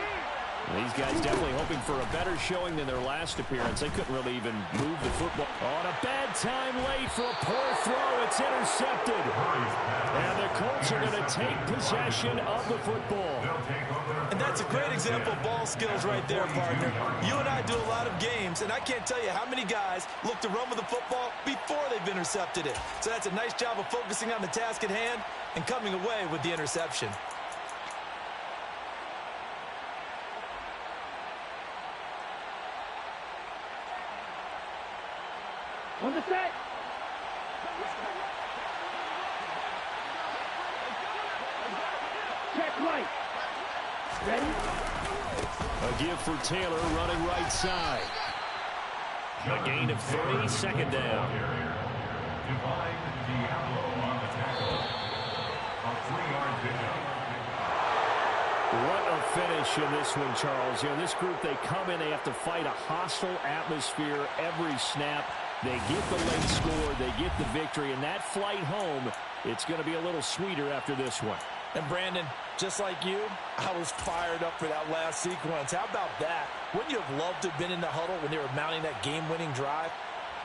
These guys definitely hoping for a better showing than their last appearance. They couldn't really even move the football. On a bad time late for a poor throw. It's intercepted. And the Colts are going to take possession of the football. And that's a great example of ball skills right there, partner. You and I do a lot of games, and I can't tell you how many guys look to run with the football before they've intercepted it. So that's a nice job of focusing on the task at hand and coming away with the interception. On the set. Check right. Ready? A give for Taylor running right side. A gain of 3, 2nd down. Divine Diablo on the tackle. A 3-yard pickup. What a finish in this one, Charles. You know, this group, they come in, they have to fight a hostile atmosphere every snap. They get the late score, they get the victory, and that flight home, it's going to be a little sweeter after this one. And Brandon, just like you, I was fired up for that last sequence. How about that? Wouldn't you have loved to have been in the huddle when they were mounting that game-winning drive?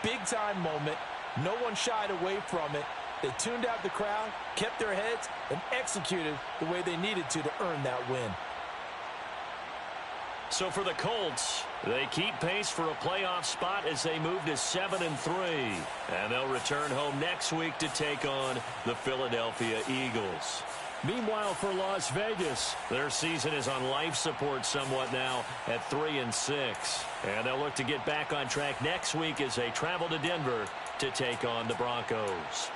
Big-time moment. No one shied away from it. They tuned out the crowd, kept their heads, and executed the way they needed to earn that win. So for the Colts, they keep pace for a playoff spot as they move to 7-3. And they'll return home next week to take on the Philadelphia Eagles. Meanwhile, for Las Vegas, their season is on life support somewhat now at 3-6. And they'll look to get back on track next week as they travel to Denver to take on the Broncos.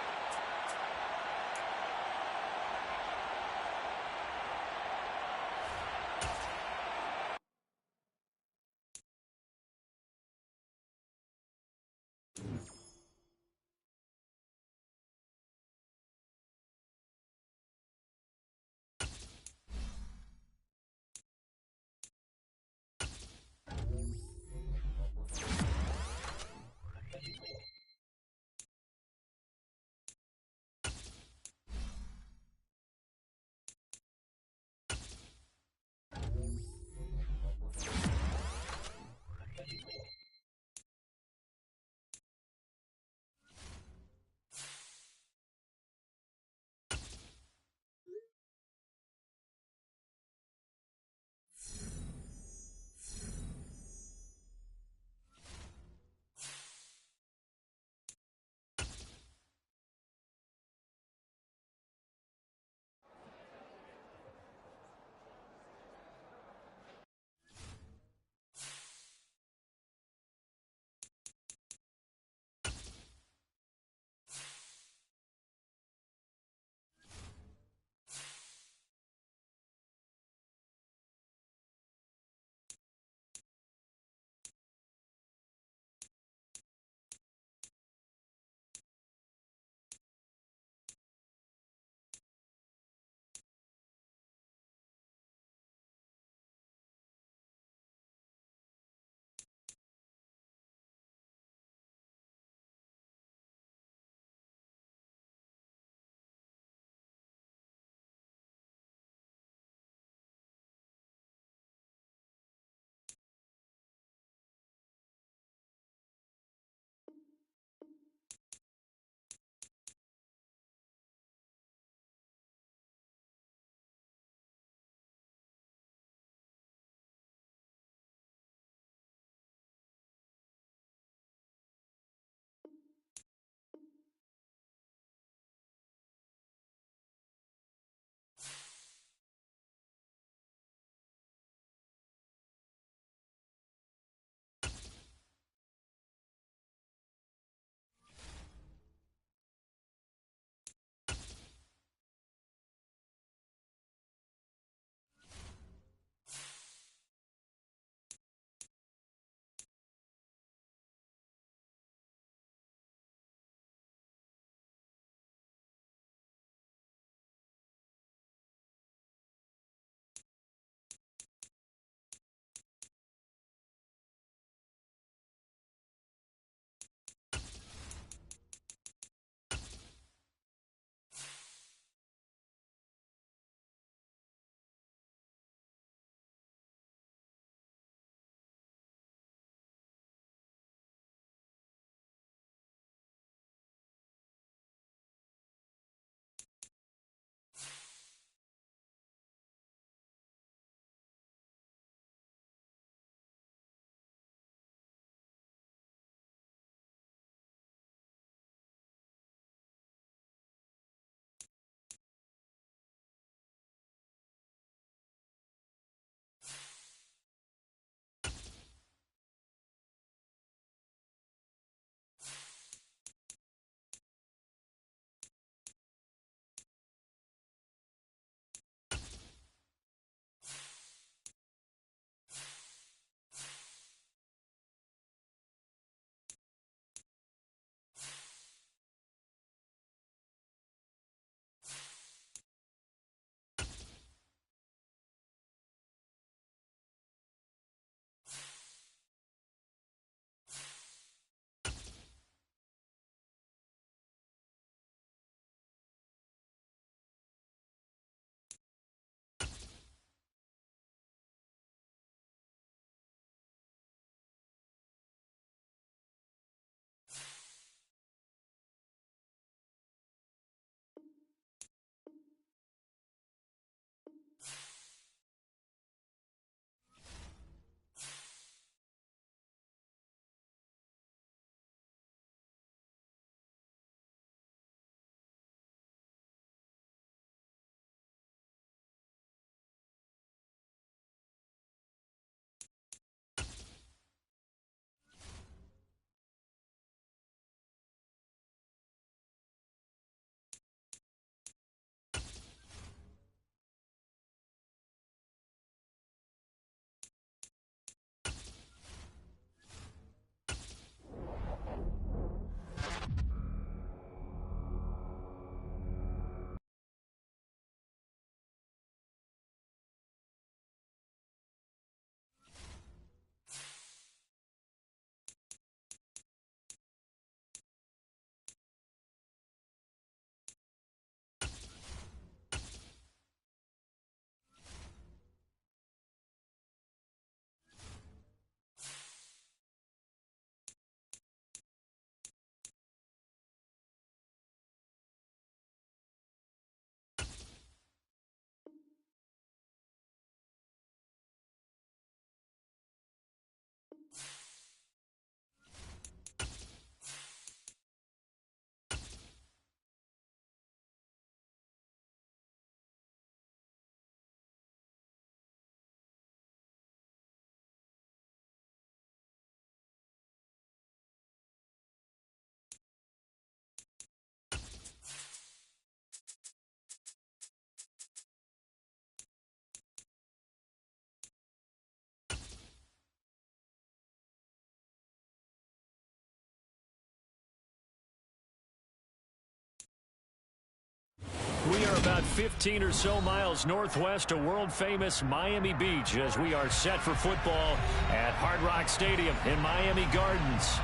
about 15 or so miles northwest of world-famous Miami Beach as we are set for football at Hard Rock Stadium in Miami Gardens.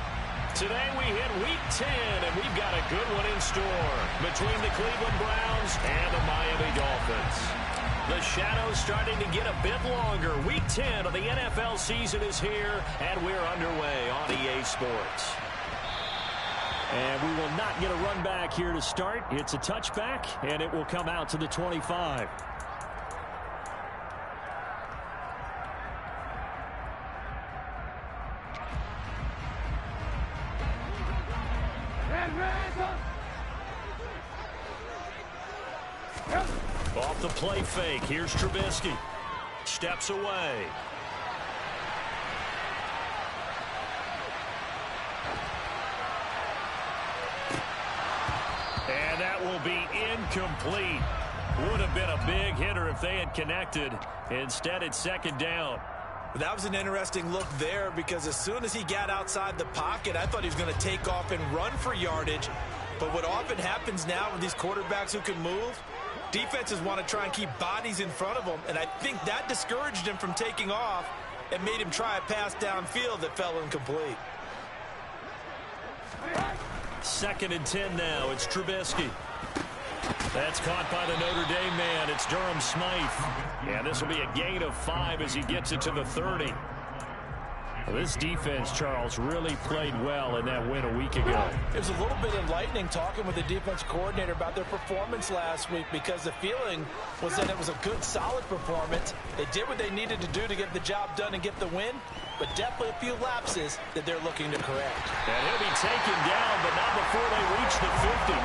Today we hit Week 10, and we've got a good one in store between the Cleveland Browns and the Miami Dolphins. The shadow's starting to get a bit longer. Week 10 of the NFL season is here, and we're underway on EA Sports. And we will not get a run back here to start. It's a touchback, and it will come out to the 25. Off the play fake. Here's Trubisky. Steps away. And that will be incomplete. Would have been a big hitter if they had connected. Instead, it's second down. That was an interesting look there because as soon as he got outside the pocket, I thought he was going to take off and run for yardage. But what often happens now with these quarterbacks who can move, defenses want to try and keep bodies in front of them, and I think that discouraged him from taking off and made him try a pass downfield that fell incomplete. Second and 10 now. It's Trubisky. That's caught by the Notre Dame man. It's Durham Smythe. And this will be a gain of 5 as he gets it to the 30. Well, this defense, Charles, really played well in that win a week ago. It was a little bit enlightening talking with the defense coordinator about their performance last week because the feeling was that it was a good, solid performance. They did what they needed to do to get the job done and get the win, but definitely a few lapses that they're looking to correct. And he'll be taken down, but not before they reach the 50.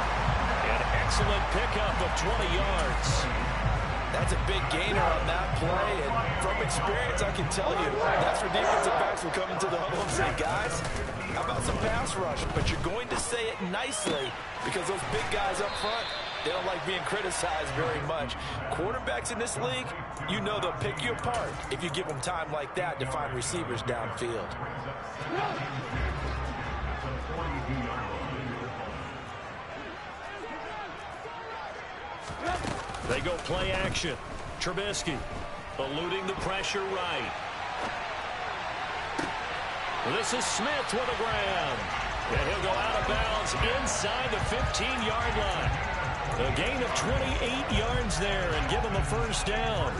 An excellent pickup of 20 yards. That's a big gainer on that play, and from experience, I can tell you, that's where defensive backs will come into the huddle and say, guys, how about some pass rush? But you're going to say it nicely because those big guys up front, they don't like being criticized very much. Quarterbacks in this league, you know they'll pick you apart if you give them time like that to find receivers downfield. They go play action. Trubisky eluding the pressure right. This is Smith with a grab. And he'll go out of bounds inside the 15-yard line. A gain of 28 yards there and give him a first down.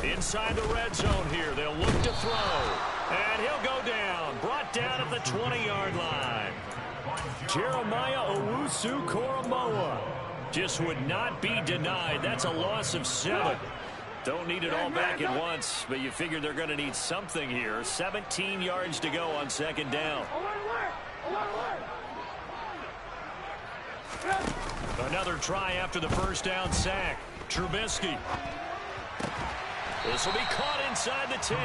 Inside the red zone here. They'll look to throw. And he'll go down. Brought down at the 20-yard line. Jeremiah Owusu-Koramoah just would not be denied. That's a loss of 7. Don't need it all back at once, but you figure they're going to need something here. 17 yards to go on second down. Another try after the first down sack. Trubisky. This will be caught inside the 10.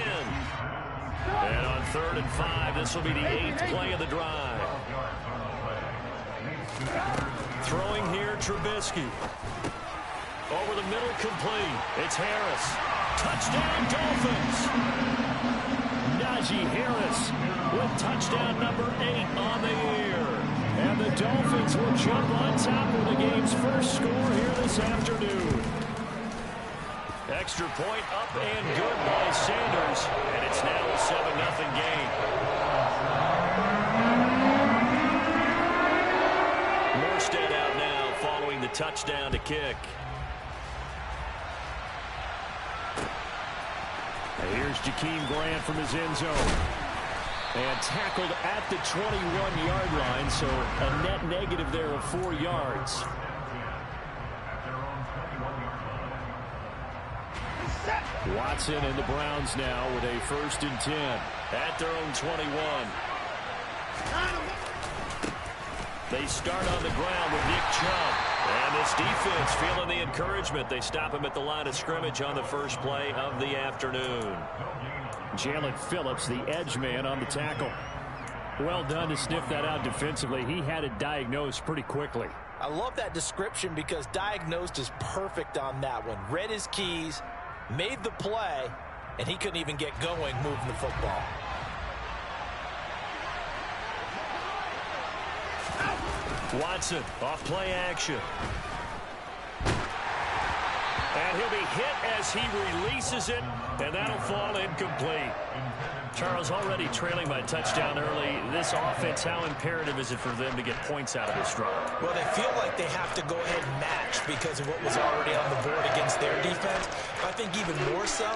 And on 3rd and 5, this will be the 8th play of the drive. Throwing here, Trubisky. Over the middle, complete. It's Harris. Touchdown, Dolphins. Najee Harris with touchdown number 8 on the year. And the Dolphins will jump on top of the game's first score here this afternoon. Extra point up and good by Sanders, and it's now a 7-0 game. Morstead out now following the touchdown to kick. And here's Jakeem Grant from his end zone. And tackled at the 21-yard line, so a net negative there of 4 yards. Watson and the Browns now with a 1st and 10 at their own 21. They start on the ground with Nick Chubb. And this defense feeling the encouragement. They stop him at the line of scrimmage on the first play of the afternoon. Jalen Phillips, the edge man on the tackle. Well done to sniff that out defensively. He had it diagnosed pretty quickly. I love that description because diagnosed is perfect on that one. Read his keys, made the play, and he couldn't even get going moving the football. Watson off play action. And he'll be hit as he releases it, and that'll fall incomplete. Charles, already trailing by touchdown early. This offense, how imperative is it for them to get points out of this drive? Well, they feel like they have to go ahead and match because of what was already on the board against their defense. I think even more so,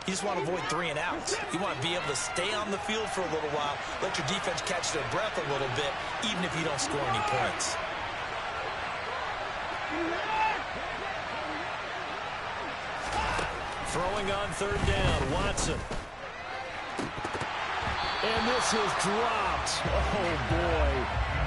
you just want to avoid 3 and outs. You want to be able to stay on the field for a little while, let your defense catch their breath a little bit, even if you don't score any points. Throwing on 3rd down, Watson. And this is dropped. Oh, boy.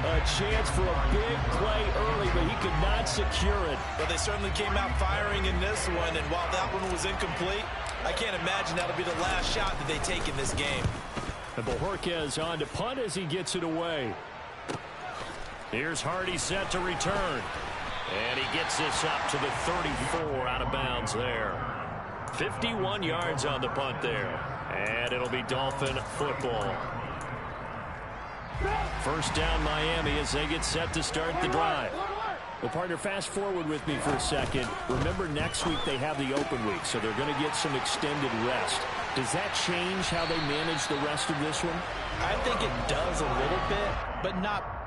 A chance for a big play early, but he could not secure it. Well, they certainly came out firing in this one, and while that one was incomplete, I can't imagine that'll be the last shot that they take in this game. And Bojorquez on to punt as he gets it away. Here's Hardy set to return. And he gets this up to the 34 out of bounds there. 51 yards on the punt there. And it'll be Dolphin football. 1st down Miami as they get set to start the drive. Well, partner, fast forward with me for a second. Remember, next week they have the open week, so they're going to get some extended rest. Does that change how they manage the rest of this one? I think it does a little bit, but not.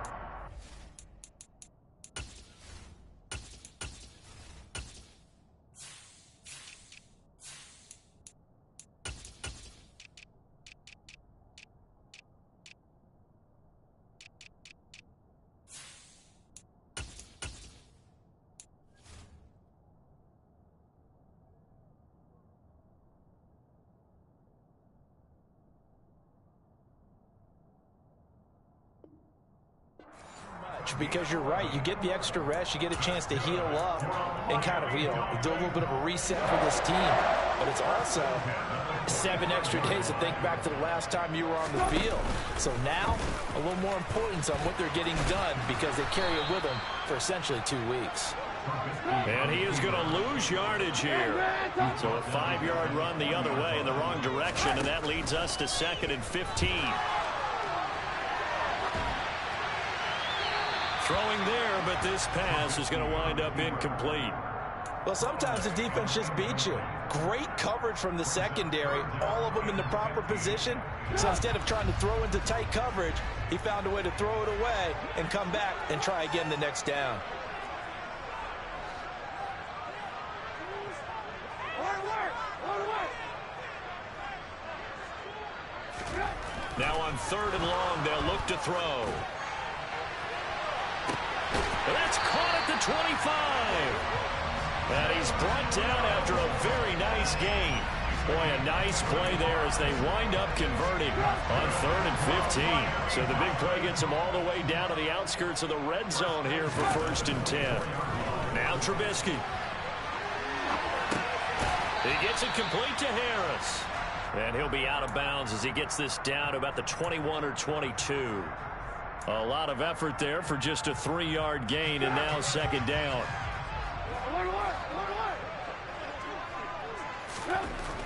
Because you're right, you get the extra rest, you get a chance to heal up and kind of, do a little bit of a reset for this team. But it's also 7 extra days to think back to the last time you were on the field. So now, a little more importance on what they're getting done because they carry it with them for essentially 2 weeks. And he is going to lose yardage here. So a 5-yard run the other way in the wrong direction, and that leads us to 2nd and 15. Throwing there, but this pass is going to wind up incomplete. Well, sometimes the defense just beats you. Great coverage from the secondary, all of them in the proper position. So instead of trying to throw into tight coverage, he found a way to throw it away and come back and try again the next down. Now on 3rd and long, they'll look to throw. That's caught at the 25. And he's brought down after a very nice gain. Boy, a nice play there as they wind up converting on 3rd and 15. So the big play gets them all the way down to the outskirts of the red zone here for 1st and 10. Now Trubisky. He gets it complete to Harris. And he'll be out of bounds as he gets this down to about the 21 or 22. A lot of effort there for just a 3-yard gain, and now 2nd down.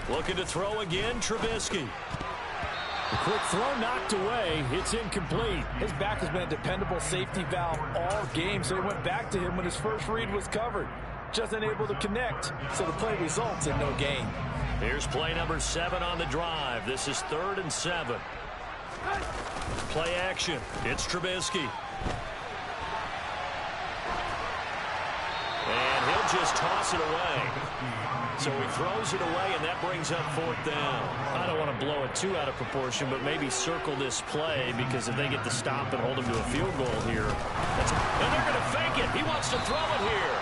Looking to throw again, Trubisky. A quick throw knocked away. It's incomplete. His back has been a dependable safety valve all game, so he went back to him when his first read was covered. Just unable to connect, so the play results in no gain. Here's play number 7 on the drive. This is 3rd and 7. Play action. It's Trubisky. And he'll just toss it away. So he throws it away, and that brings up 4th down. I don't want to blow it too out of proportion, but maybe circle this play because if they get the stop and hold him to a field goal here. And they're going to fake it. He wants to throw it here.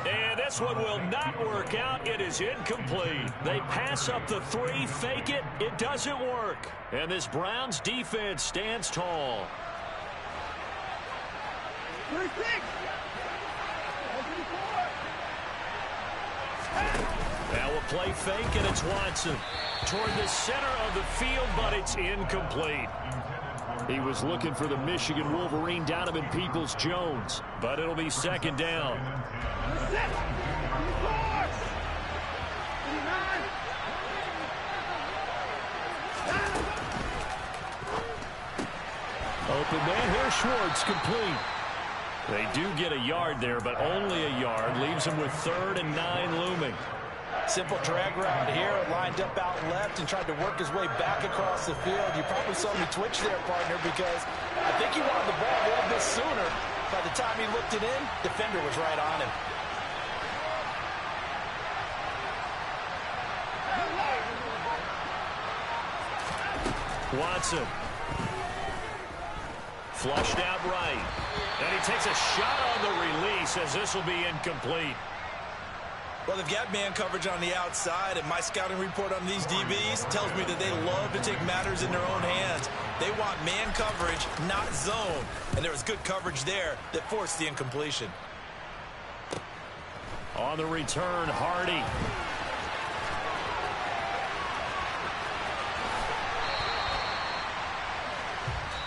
And this one will not work out. It is incomplete. They pass up the 3, fake it. It doesn't work. And this Browns defense stands tall. Now a play fake, and it's Watson toward the center of the field, but it's incomplete. He was looking for the Michigan Wolverine Donovan Peoples-Jones, but it'll be 2nd down. Open man here, Schwartz, complete. They do get a yard there, but only a yard. Leaves them with 3rd and 9 looming. Simple drag route here, lined up out left and tried to work his way back across the field. You probably saw me twitch there, partner, because I think he wanted the ball a little bit sooner. By the time he looked it in, defender was right on him. Watson. Flushed out right. And he takes a shot on the release as this will be incomplete. Well, they've got man coverage on the outside, and my scouting report on these DBs tells me that they love to take matters in their own hands. They want man coverage, not zone. And there was good coverage there that forced the incompletion. On the return, Hardy.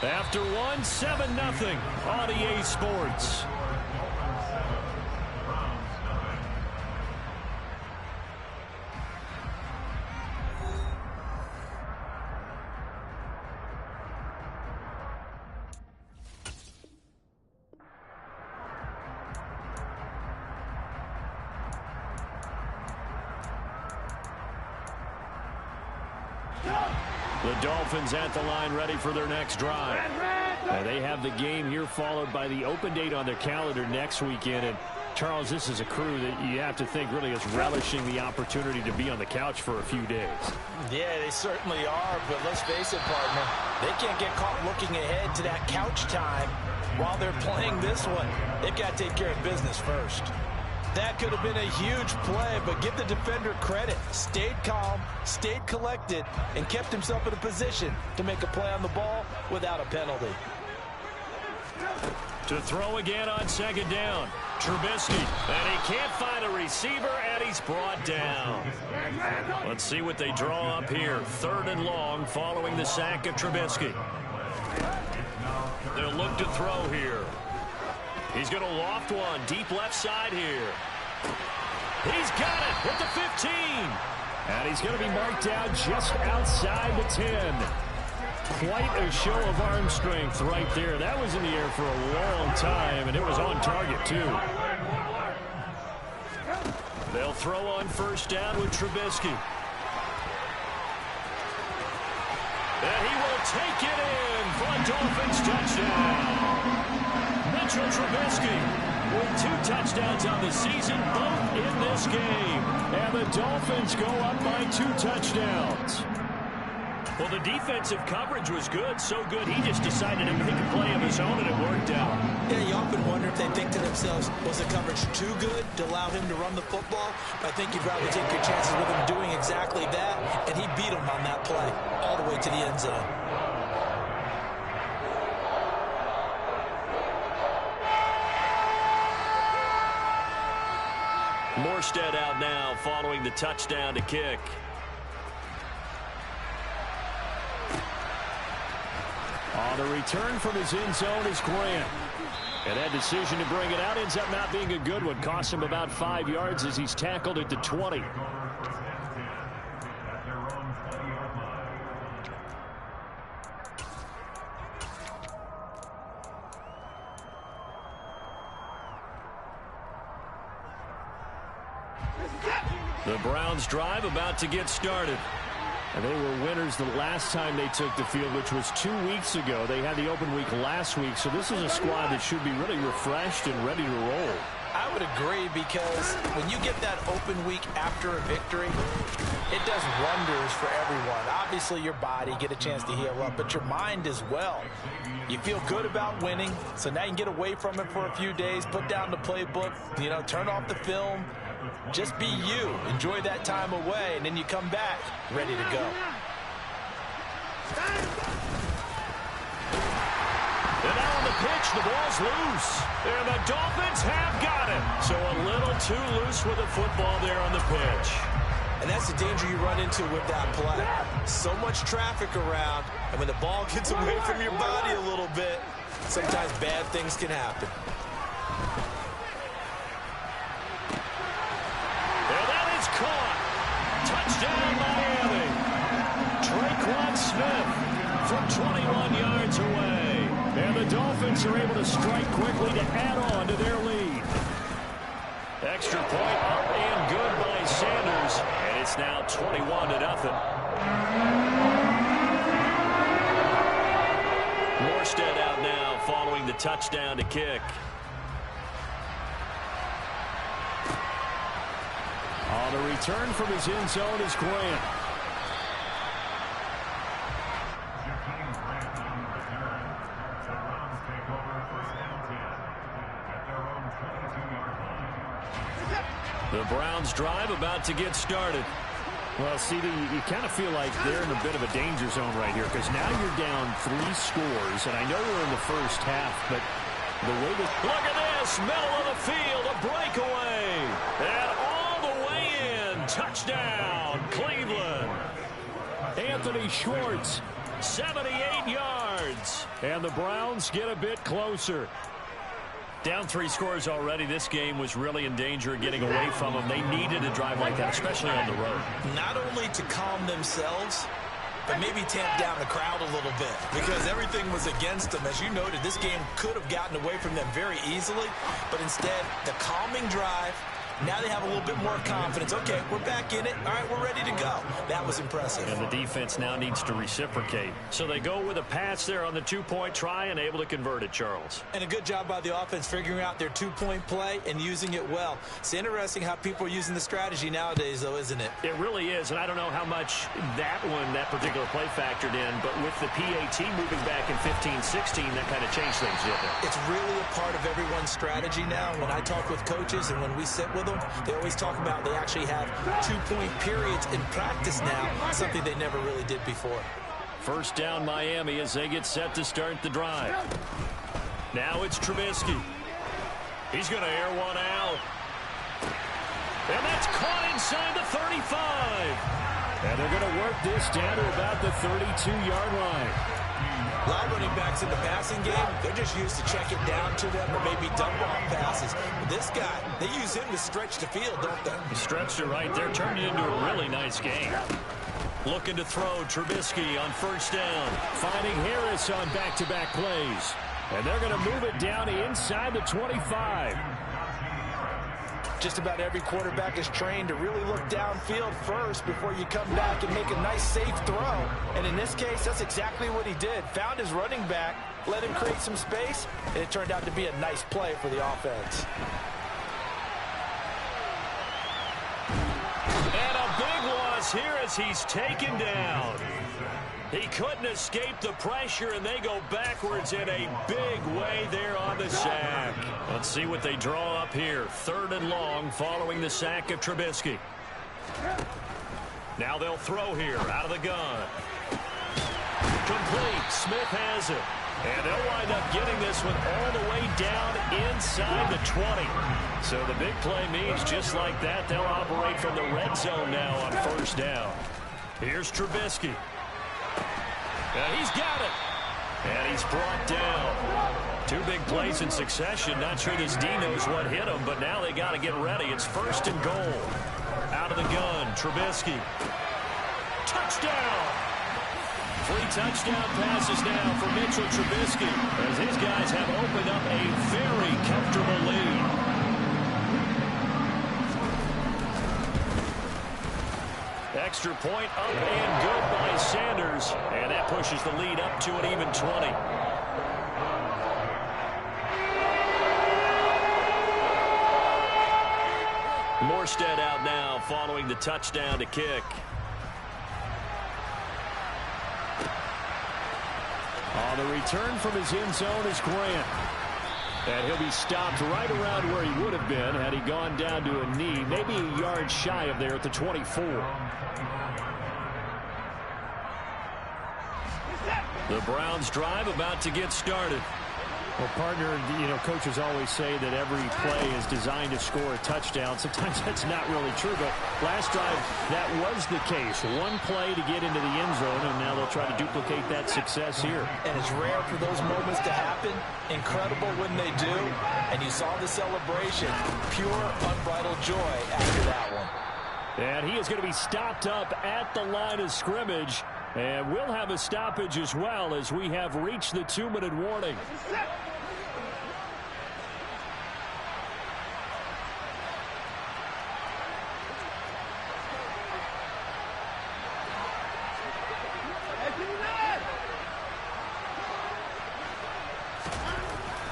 After one, 7-0 on EA Sports. The Dolphins at the line, ready for their next drive. And they have the game here followed by the open date on their calendar next weekend. And Charles, this is a crew that you have to think really is relishing the opportunity to be on the couch for a few days. Yeah, they certainly are, but let's face it, partner. They can't get caught looking ahead to that couch time while they're playing this one. They've got to take care of business first. That could have been a huge play, but give the defender credit. Stayed calm, stayed collected, and kept himself in a position to make a play on the ball without a penalty. To throw again on 2nd down. Trubisky, and he can't find a receiver, and he's brought down. Let's see what they draw up here. 3rd and long following the sack of Trubisky. They'll look to throw here. He's going to loft one deep left side here. He's got it at the 15. And he's going to be marked down just outside the 10. Quite a show of arm strength right there. That was in the air for a long time, and it was on target, too. They'll throw on 1st down with Trubisky. And he will take it in for a Dolphins touchdown. Mitchell Trubisky with 2 touchdowns on the season, both in this game. And the Dolphins go up by 2 touchdowns. Well, the defensive coverage was good, so good he just decided to make a play of his own, and it worked out. Yeah, you often wonder if they think to themselves, was the coverage too good to allow him to run the football? I think you'd probably take your chances with him doing exactly that, and he beat him on that play all the way to the end zone. Morstead out now following the touchdown to kick. On the return from his end zone is Grant. And that decision to bring it out ends up not being a good one. Cost him about 5 yards as he's tackled at the 20. The Browns drive about to get started. And they were winners the last time they took the field, which was 2 weeks ago. They had the open week last week, so this is a squad that should be really refreshed and ready to roll. I would agree, because when you get that open week after a victory, it does wonders for everyone. Obviously, your body, get a chance to heal up, but your mind as well. You feel good about winning, so now you can get away from it for a few days, put down the playbook, turn off the film. Just be you. Enjoy that time away, and then you come back ready to go. And now on the pitch, the ball's loose. And the Dolphins have got it. So a little too loose with the football there on the pitch. And that's the danger you run into with that play. So much traffic around, and when the ball gets away from your body a little bit, sometimes bad things can happen. Caught. Touchdown, Miami. Traquan Smith from 21 yards away. the Dolphins are able to strike quickly to add on to their lead. Extra point up and good by Sanders, and it's now 21-0. Morstead out now following the touchdown to kick. On the return from his end zone is Grant. The Browns drive about to get started. Well, CD, you kind of feel like they're in a bit of a danger zone right here because now you're down 3 scores, and I know we're in the first half, but the way that... Look at this! Middle of the field, a breakaway! And all the way in! Touchdown, Cleveland! Anthony Schwartz, 78 yards. And the Browns get a bit closer. Down 3 scores already. This game was really in danger of getting away from them. They needed a drive like that, especially on the road. Not only to calm themselves, but maybe tamp down the crowd a little bit because everything was against them. As you noted, this game could have gotten away from them very easily, but instead, the calming drive, now they have a little bit more confidence. Okay, we're back in it. All right, we're ready to go. That was impressive. And the defense now needs to reciprocate. So they go with a pass there on the 2-point try and able to convert it, Charles. And a good job by the offense figuring out their 2-point play and using it well. It's interesting how people are using the strategy nowadays, though, isn't it? It really is, and I don't know how much that particular play factored in, but with the PAT moving back in 15-16, that kind of changed things, didn't it? It's really a part of everyone's strategy now. When I talk with coaches and when we sit with them, they always talk about they actually have 2-point periods in practice now, something they never really did before. First down Miami as they get set to start the drive. Now it's Trubisky. He's going to air one out. And that's caught inside the 35. And they're going to work this down to about the 32-yard line. A lot of running backs in the passing game, they're just used to check it down to them or maybe dump off passes. But this guy, they use him to stretch the field, don't they? He stretched it right there, turned it into a really nice game. Looking to throw Trubisky on first down. Finding Harris on back-to-back plays. And they're going to move it down inside the 25. Just about every quarterback is trained to really look downfield first before you come back and make a nice, safe throw. And in this case, that's exactly what he did. Found his running back, let him create some space, and it turned out to be a nice play for the offense. And a big loss here as he's taken down. He couldn't escape the pressure, and they go backwards in a big way there on the sack. Let's see what they draw up here. 3rd and long following the sack of Trubisky. Now they'll throw here out of the gun. Complete. Smith has it. And they'll wind up getting this one all the way down inside the 20. So the big play means just like that, they'll operate from the red zone now on first down. Here's Trubisky. And he's got it. And he's brought down. 2 big plays in succession. Not sure this D knows what hit him, but now they got to get ready. It's 1st and goal. Out of the gun, Trubisky. Touchdown! 3 touchdown passes now for Mitchell Trubisky as his guys have opened up a very comfortable lead. Extra point up and good by Sanders. And that pushes the lead up to an even 20. Morstead out now following the touchdown to kick. On the return from his end zone is Grant. And he'll be stopped right around where he would have been had he gone down to a knee, maybe a yard shy of there at the 24. The Browns drive about to get started. Well, partner, coaches always say that every play is designed to score a touchdown. Sometimes that's not really true, but last drive, that was the case. 1 play to get into the end zone, and now they'll try to duplicate that success here. And it's rare for those moments to happen. Incredible when they do. And you saw the celebration. Pure, unbridled joy after that one. And he is going to be stopped up at the line of scrimmage. And we'll have a stoppage as well as we have reached the 2-minute warning.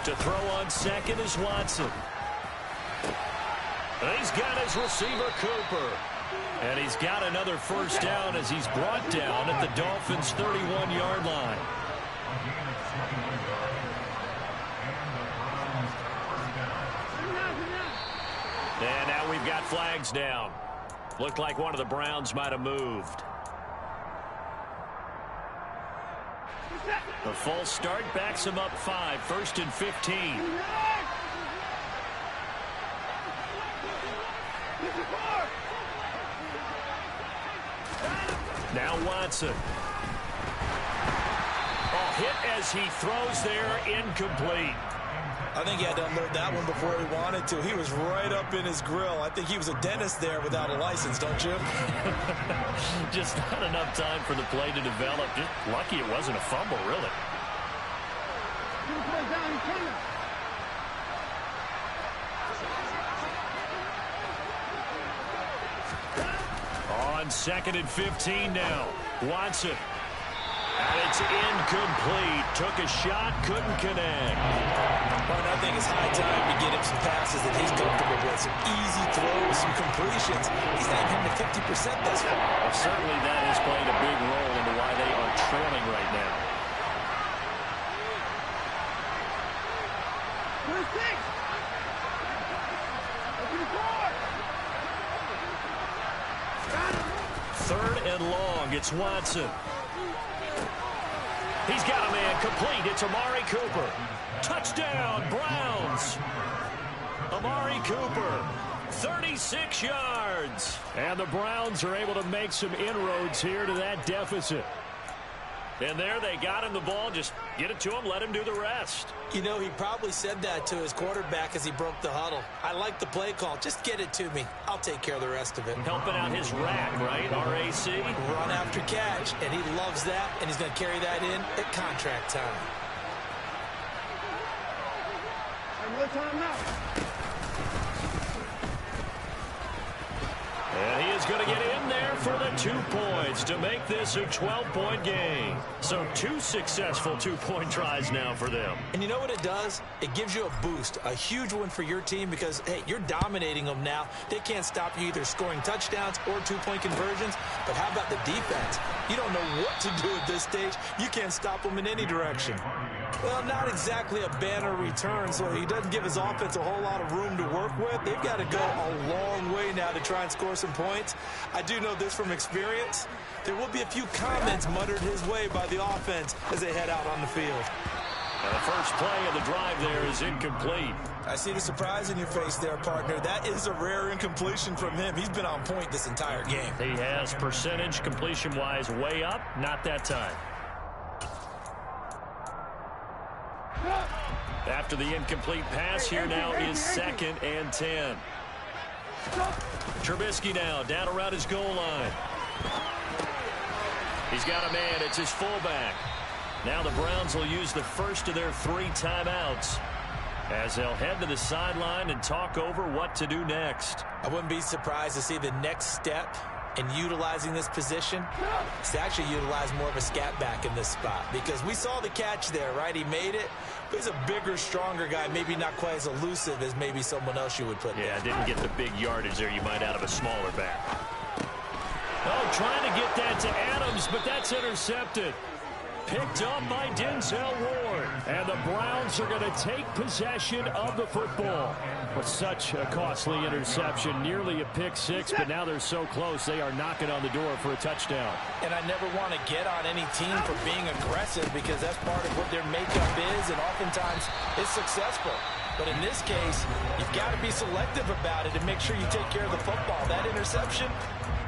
To throw on second is Watson. And he's got his receiver, Cooper. And he's got another first down as he's brought down at the Dolphins' 31-yard line. And now we've got flags down. Looked like one of the Browns might have moved. The false start backs him up 5, 1st and 15. Now Watson. Oh, hit as he throws there, incomplete. I think he had to unload that one before he wanted to. He was right up in his grill. I think he was a dentist there without a license, don't you? Just not enough time for the play to develop. Just lucky it wasn't a fumble, really. On 2nd and 15 now. Watson. And it's incomplete. Took a shot, couldn't connect. Well, I think it's high time to get him some passes that he's comfortable with. Some easy throws, some completions. He's not hitting the 50% thus far. Well, certainly that has played a big role into why they are trailing right now. Third and long. It's Watson. He's got a man complete. It's Amari Cooper. Touchdown, Browns. Amari Cooper, 36 yards. And the Browns are able to make some inroads here to that deficit. And there they got him the ball. Just get it to him, let him do the rest. You know, he probably said that to his quarterback as he broke the huddle. I like the play call. Just get it to me. I'll take care of the rest of it. Helping out his rack, right? RAC. Run after catch, and he loves that, and he's going to carry that in at contract time. Another timeout. And he is going to get in there for the 2 points to make this a 12-point game. So 2 successful 2-point tries now for them. And you know what it does? It gives you a boost, a huge one for your team because, hey, you're dominating them now. They can't stop you either scoring touchdowns or 2-point conversions. But how about the defense? You don't know what to do at this stage. You can't stop them in any direction. Well, not exactly a banner return, so he doesn't give his offense a whole lot of room to work with. They've got to go a long way now to try and score some points. I do know this from experience. There will be a few comments muttered his way by the offense as they head out on the field. And the first play of the drive there is incomplete. I see the surprise in your face there, partner. That is a rare incompletion from him. He's been on point this entire game. He has percentage completion-wise way up. Not that time. After the incomplete pass, here now is 2nd and 10. Trubisky now down around his goal line. He's got a man. It's his fullback. Now the Browns will use the first of their 3 timeouts as they'll head to the sideline and talk over what to do next. I wouldn't be surprised to see the next step in utilizing this position is to actually utilize more of a scat back in this spot because we saw the catch there, right? He made it. But he's a bigger, stronger guy, maybe not quite as elusive as maybe someone else you would put there. Yeah, didn't get the big yardage there you might out of a smaller back. Oh, trying to get that to Adams, but that's intercepted. Picked up by Denzel Ward. And the Browns are going to take possession of the football. But such a costly interception, nearly a pick 6, but now they're so close they are knocking on the door for a touchdown. And I never want to get on any team for being aggressive because that's part of what their makeup is, and oftentimes it's successful. But in this case, you've got to be selective about it and make sure you take care of the football. That interception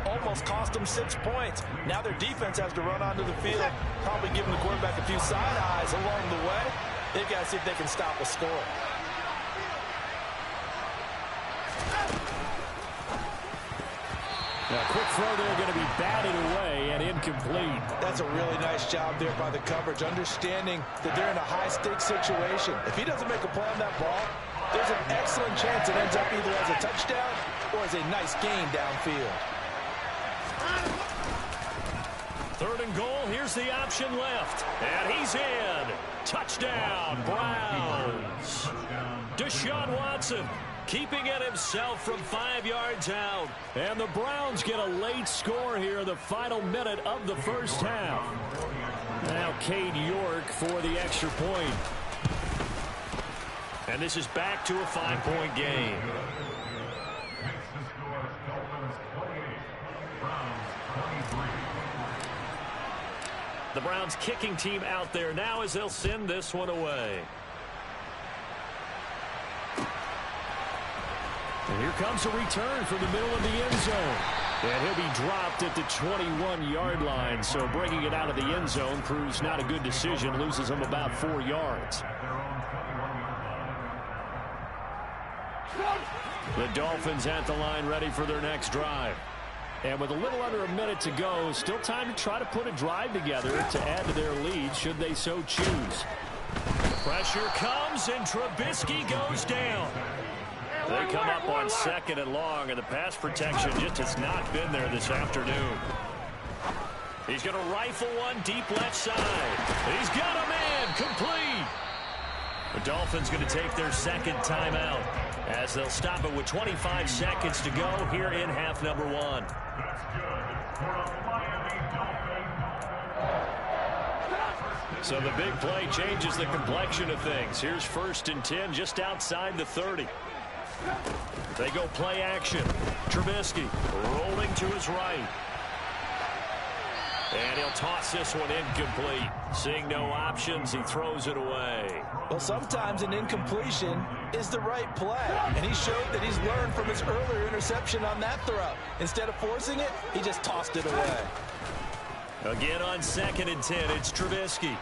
almost cost them 6 points. Now their defense has to run onto the field, probably giving the quarterback a few side eyes along the way. They've got to see if they can stop a score. A quick throw there going to be batted away and incomplete. That's a really nice job there by the coverage, understanding that they're in a high-stakes situation. If he doesn't make a play on that ball, there's an excellent chance it ends up either as a touchdown or as a nice gain downfield. Third and goal. Here's the option left. And he's in. Touchdown, Browns. Deshaun Watson keeping it himself from 5 yards out. And the Browns get a late score here in the final minute of the first half. Now Cade York for the extra point. And this is back to a 5-point game. The Browns kicking team out there now as they'll send this one away. And here comes a return from the middle of the end zone. And he'll be dropped at the 21-yard line. So bringing it out of the end zone proves not a good decision. Loses him about 4 yards. The Dolphins at the line ready for their next drive. And with a little under a minute to go, still time to try to put a drive together to add to their lead should they so choose. Pressure comes and Trubisky goes down. They come up on 2nd and long, and the pass protection just has not been there this afternoon. He's going to rifle one deep left side. He's got a man complete. The Dolphins going to take their second timeout as they'll stop it with 25 seconds to go here in half number 1. So the big play changes the complexion of things. Here's 1st and 10 just outside the 30. They go play action. Trubisky rolling to his right. And he'll toss this one incomplete. Seeing no options, he throws it away. Well, sometimes an incompletion is the right play. And he showed that he's learned from his earlier interception on that throw. Instead of forcing it, he just tossed it away. Again on 2nd and 10, it's Trubisky.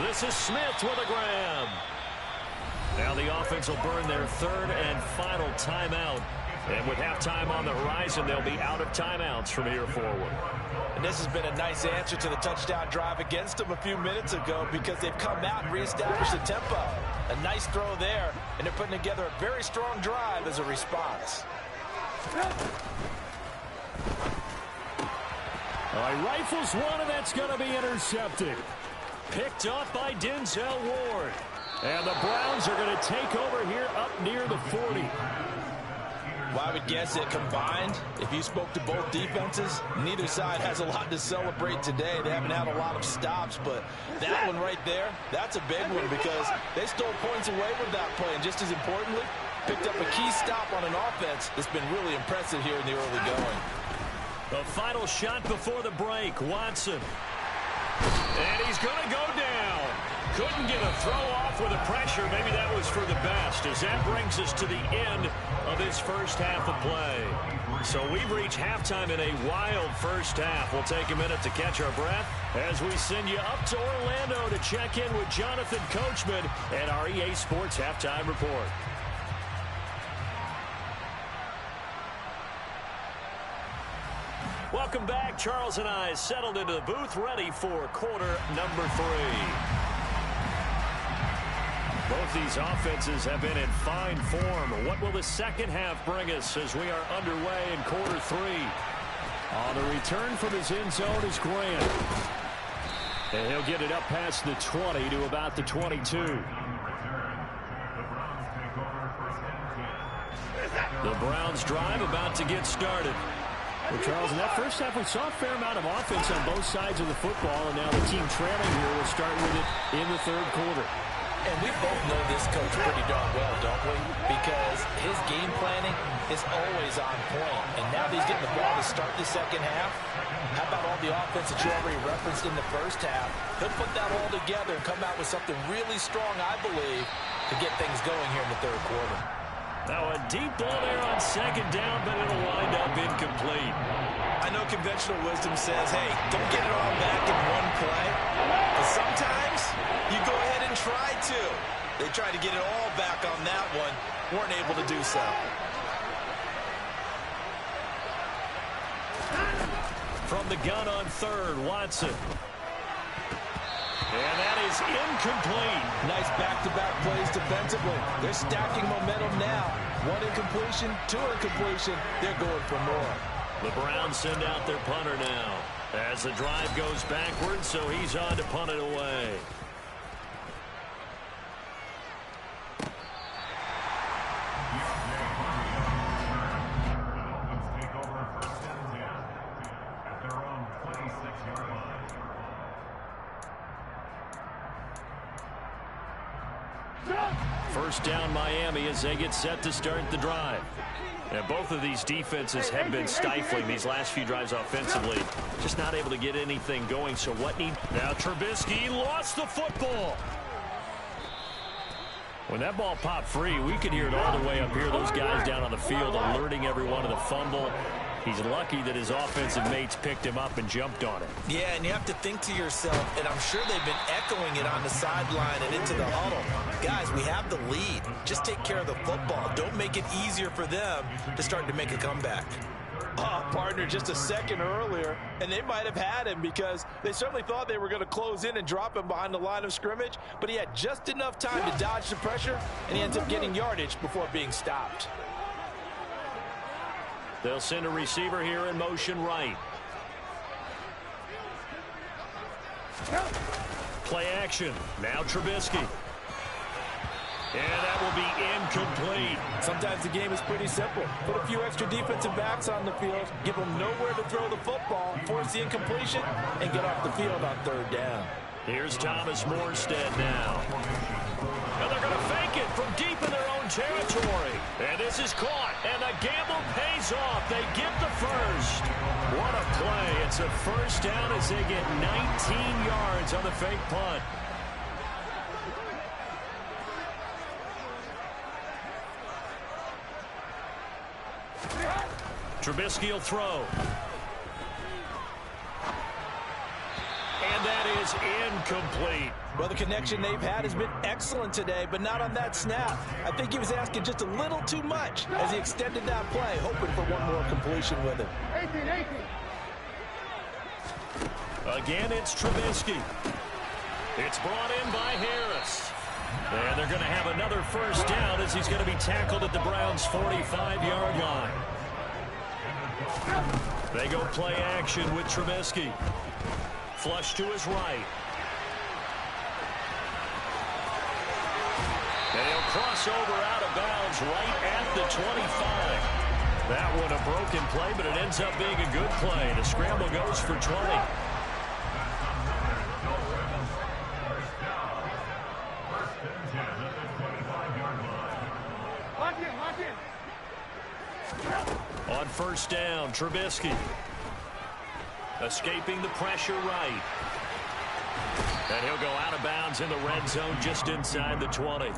This is Smith with a grab. Now the offense will burn their 3rd and final timeout. And with halftime on the horizon, they'll be out of timeouts from here forward. And this has been a nice answer to the touchdown drive against them a few minutes ago because they've come out and reestablished the tempo. A nice throw there, and they're putting together a very strong drive as a response. Rifles one, and that's going to be intercepted. Picked up by Denzel Ward. And the Browns are going to take over here up near the 40. Well, I would guess that combined, if you spoke to both defenses, neither side has a lot to celebrate today. They haven't had a lot of stops, but that one right there, that's a big one because they stole points away with that play. And just as importantly, picked up a key stop on an offense that's been really impressive here in the early going. The final shot before the break, Watson. And he's going to go down. Couldn't get a throw off with the pressure. Maybe that was for the best, as that brings us to the end of this first half of play. So we've reached halftime in a wild first half. We'll take a minute to catch our breath as we send you up to Orlando to check in with Jonathan Coachman and our EA Sports Halftime Report. Welcome back. Charles and I settled into the booth, ready for quarter number 3. Both these offenses have been in fine form. What will the second half bring us as we are underway in quarter 3? On the return from his end zone is Grant. And he'll get it up past the 20 to about the 22. The Browns drive about to get started. Well, Charles, in that first half, we saw a fair amount of offense on both sides of the football, and now the team trailing here will start with it in the third quarter. And we both know this coach pretty darn well, don't we? Because his game planning is always on point. And now that he's getting the ball to start the second half, how about all the offense that you already referenced in the first half? He'll put that all together and come out with something really strong, I believe, to get things going here in the third quarter. Now a deep ball there on second down, but it'll wind up incomplete. I know conventional wisdom says, hey, don't get it all back in one play. But sometimes you go ahead and try to. They tried to get it all back on that one, weren't able to do so. From the gun on third, Watson. And that is incomplete. Nice back-to-back plays defensively. They're stacking momentum now. One incompletion, two incompletion. They're going for more. The Browns send out their punter now as the drive goes backwards, so he's on to punt it away. First down Miami as they get set to start the drive. And both of these defenses have been stifling these last few drives offensively. Just not able to get anything going. So what need... Now Trubisky lost the football. When that ball popped free, we could hear it all the way up here. Those guys down on the field alerting everyone of the fumble. He's lucky that his offensive mates picked him up and jumped on it. Yeah, and you have to think to yourself, and I'm sure they've been echoing it on the sideline and into the huddle. Guys, we have the lead. Just take care of the football. Don't make it easier for them to start to make a comeback. Partner, just a second earlier, and they might have had him because they certainly thought they were going to close in and drop him behind the line of scrimmage, but he had just enough time to dodge the pressure, and he ends up getting yardage before being stopped. They'll send a receiver here in motion right. Play action. Now Trubisky. And that will be incomplete. Sometimes the game is pretty simple. Put a few extra defensive backs on the field, give them nowhere to throw the football, force the incompletion, and get off the field on third down. Here's Thomas Morstead now. And they're going to fake it from deep in their own territory. And this is caught, and the gamble pays off. They get the first. What a play. It's a first down as they get 19 yards on the fake punt. Trubisky will throw. And that is incomplete. Well, the connection they've had has been excellent today, but not on that snap. I think he was asking just a little too much as he extended that play, hoping for one more completion with it. 18. Again, it's Trubisky. It's brought in by Harris. And they're going to have another first down as he's going to be tackled at the Browns' 45-yard line. They go play action with Trubisky. Flush to his right. And he'll cross over out of bounds right at the 25. That one a broken play, but it ends up being a good play. The scramble goes for 20. On first down, Trubisky. Escaping the pressure right. And he'll go out of bounds in the red zone just inside the 20.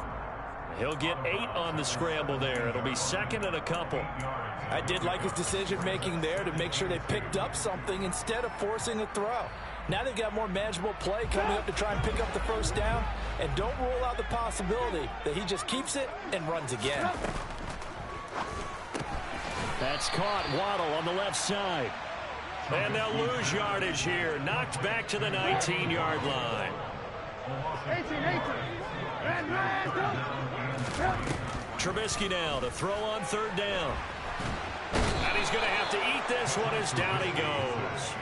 He'll get 8 on the scramble there. It'll be second and a couple. I did like his decision-making there to make sure they picked up something instead of forcing a throw. Now they've got more manageable play coming up to try and pick up the first down. And don't rule out the possibility that he just keeps it and runs again. That's caught. Waddle on the left side. And they'll lose yardage here. Knocked back to the 19-yard line. 18. Trubisky now to throw on third down. And he's going to have to eat this one as down he goes.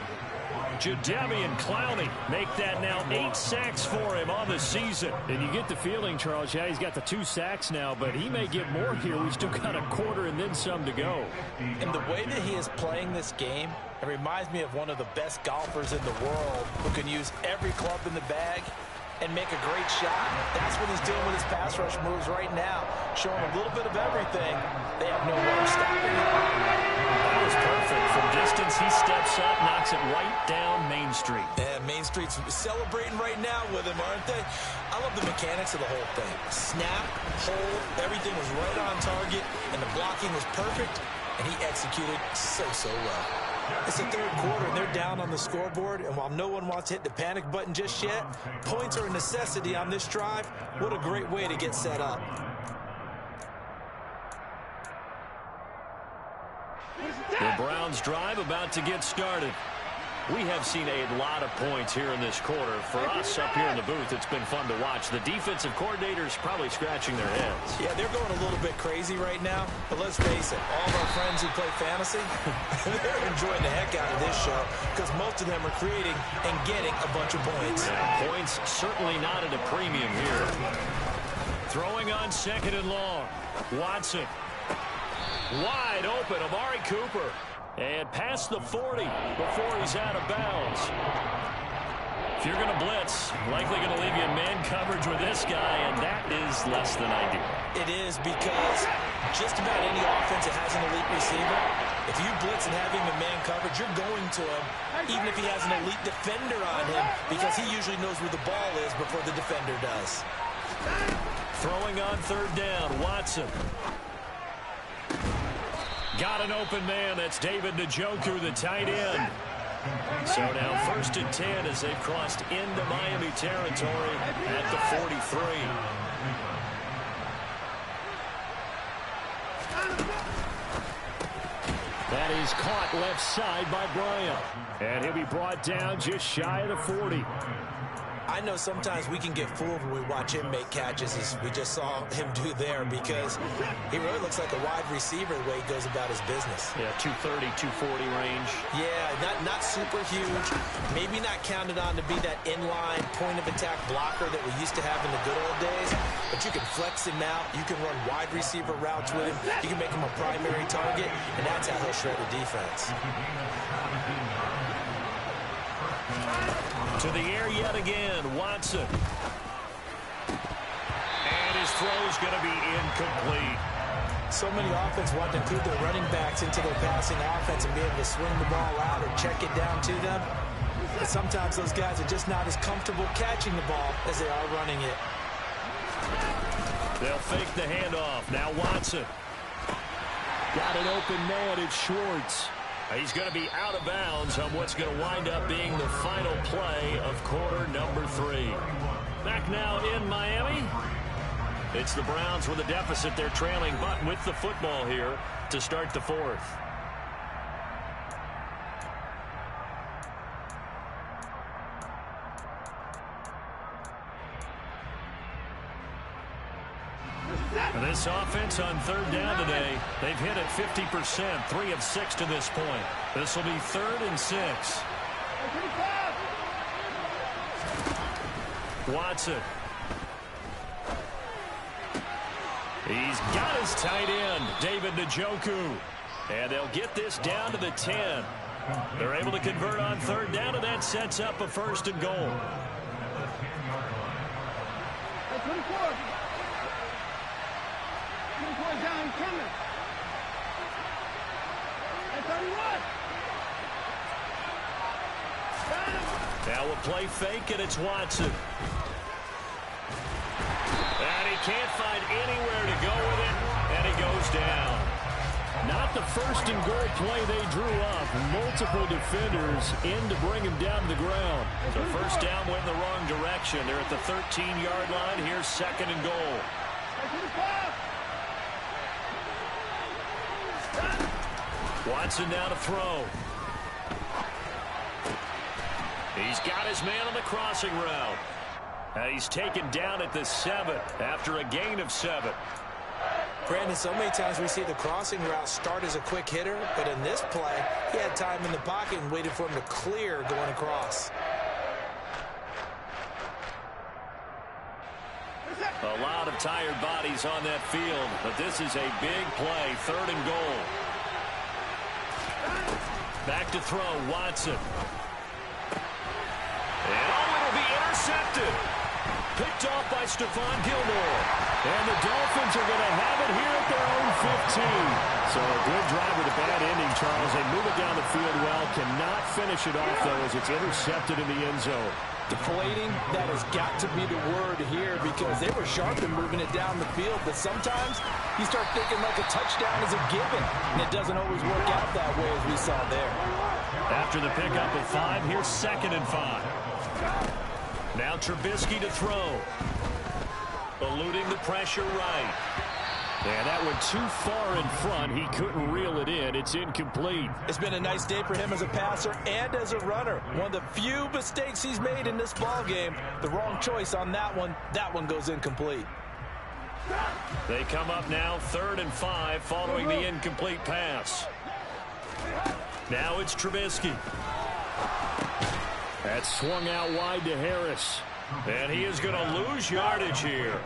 Jadeveon Clowney make that now 8 sacks for him on the season. And you get the feeling, Charles, yeah, he's got the 2 sacks now, but he may get more here. We've still got a quarter and then some to go. And the way that he is playing this game, it reminds me of one of the best golfers in the world who can use every club in the bag and make a great shot. That's what he's doing with his pass rush moves right now, showing a little bit of everything. They have no way of stopping him. That was perfect. From distance, he steps up, knocks it right down Main Street. And Main Street's celebrating right now with him, aren't they? I love the mechanics of the whole thing. Snap, hold, everything was right on target, and the blocking was perfect, and he executed so well. It's the third quarter, and they're down on the scoreboard, and while no one wants to hit the panic button just yet, points are a necessity on this drive. What a great way to get set up. The Browns drive about to get started. We have seen a lot of points here in this quarter. For us up here in the booth, it's been fun to watch. The defensive coordinators probably scratching their heads. Yeah, they're going a little bit crazy right now. But let's face it, all of our friends who play fantasy, they're enjoying the heck out of this show because most of them are creating and getting a bunch of points. Yeah, points certainly not at a premium here. Throwing on second and long. Watson. Wide open, Amari Cooper. And past the 40 before he's out of bounds. If you're going to blitz, likely going to leave you in man coverage with this guy, and that is less than ideal. It is because just about any offense that has an elite receiver, if you blitz and have him in man coverage, you're going to him, even if he has an elite defender on him, because he usually knows where the ball is before the defender does. Throwing on third down, Watson. Got an open man. That's David Njoku, the tight end. So now 1st and 10 as they've crossed into Miami territory at the 43. That is caught left side by Bryant. And he'll be brought down just shy of the 40. I know sometimes we can get fooled when we watch him make catches, as we just saw him do there, because he really looks like a wide receiver the way he goes about his business. Yeah, 230, 240 range. Yeah, not super huge. Maybe not counted on to be that inline point-of-attack blocker that we used to have in the good old days, but you can flex him out. You can run wide receiver routes with him. You can make him a primary target, and that's how he'll shred a defense. To the air yet again, Watson. And his throw's going to be incomplete. So many offenses want to include their running backs into their passing offense and be able to swing the ball out or check it down to them. But sometimes those guys are just not as comfortable catching the ball as they are running it. They'll fake the handoff. Now Watson. Got an open man. It's Schwartz. He's going to be out of bounds on what's going to wind up being the final play of quarter number 3. Back now in Miami. It's the Browns with a deficit. They're trailing, but with the football here to start the 4th. This offense on third down today, they've hit it 50%, 3 of 6 to this point. This will be 3rd and 6. Watson. He's got his tight end, David Njoku. And they'll get this down to the 10. They're able to convert on third down, and that sets up a 1st and goal. Now we'll play fake, and it's Watson. And he can't find anywhere to go with it, and he goes down. Not the 1st and goal play they drew up. Multiple defenders in to bring him down to the ground. The first down went in the wrong direction. They're at the 13-yard line. Here's 2nd and goal. Watson now to throw. He's got his man on the crossing route. And he's taken down at the 7 after a gain of 7. Brandon, so many times we see the crossing route start as a quick hitter, but in this play, he had time in the pocket and waited for him to clear going across. A lot of tired bodies on that field, but this is a big play, 3rd and goal. Back to throw, Watson. And it'll be intercepted. Picked off by Stephon Gilmore. And the Dolphins are going to have it here at their own 15. So a good drive with a bad ending, Charles. They move it down the field well. Cannot finish it off, though, as it's intercepted in the end zone. Deflating, that has got to be the word here, because they were sharp in moving it down the field, but sometimes you start thinking like a touchdown is a given, and it doesn't always work out that way as we saw there. After the pickup of 5, here's 2nd and 5. Now Trubisky to throw. Eluding the pressure right. And that went too far in front. He couldn't reel it in. It's incomplete. It's been a nice day for him as a passer and as a runner. One of the few mistakes he's made in this ball game. The wrong choice on that one. That one goes incomplete. They come up now 3rd and 5 following the incomplete pass. Now it's Trubisky. That's swung out wide to Harris. And he is going to lose yardage here.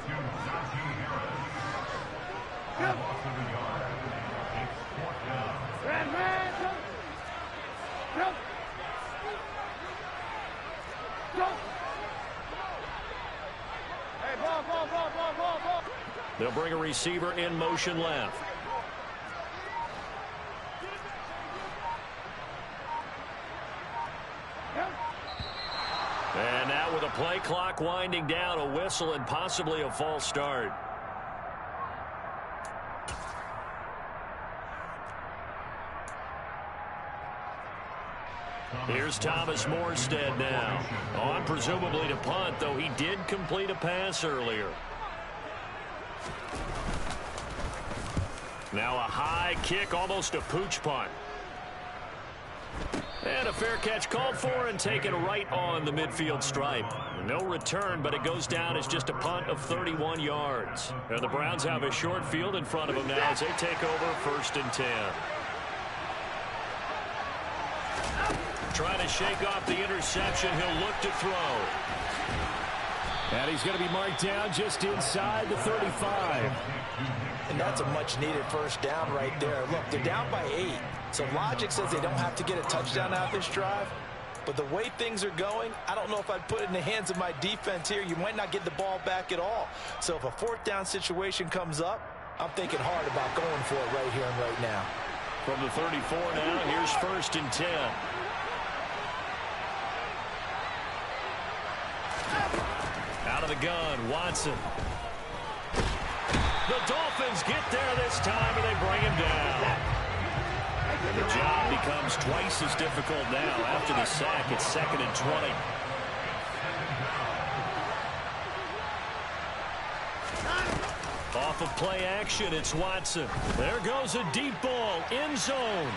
They'll bring a receiver in motion left. And now with a play clock winding down, a whistle and possibly a false start. Here's Thomas Morstead now. On presumably to punt, though he did complete a pass earlier. Now a high kick, almost a pooch punt. And a fair catch called for and taken right on the midfield stripe. No return, but it goes down as just a punt of 31 yards. And the Browns have a short field in front of them now as they take over 1st and 10. Trying to shake off the interception. He'll look to throw. And he's going to be marked down just inside the 35. And that's a much-needed first down right there. Look, they're down by 8. So logic says they don't have to get a touchdown out of this drive. But the way things are going, I don't know if I'd put it in the hands of my defense here. You might not get the ball back at all. So if a 4th down situation comes up, I'm thinking hard about going for it right here and right now. From the 34 now, here's 1st and 10. Out of the gun, Watson. The Dolphins get there this time, and they bring him down. The job becomes twice as difficult now. After the sack, it's 2nd and 20. Off of play action, it's Watson. There goes a deep ball, end zone.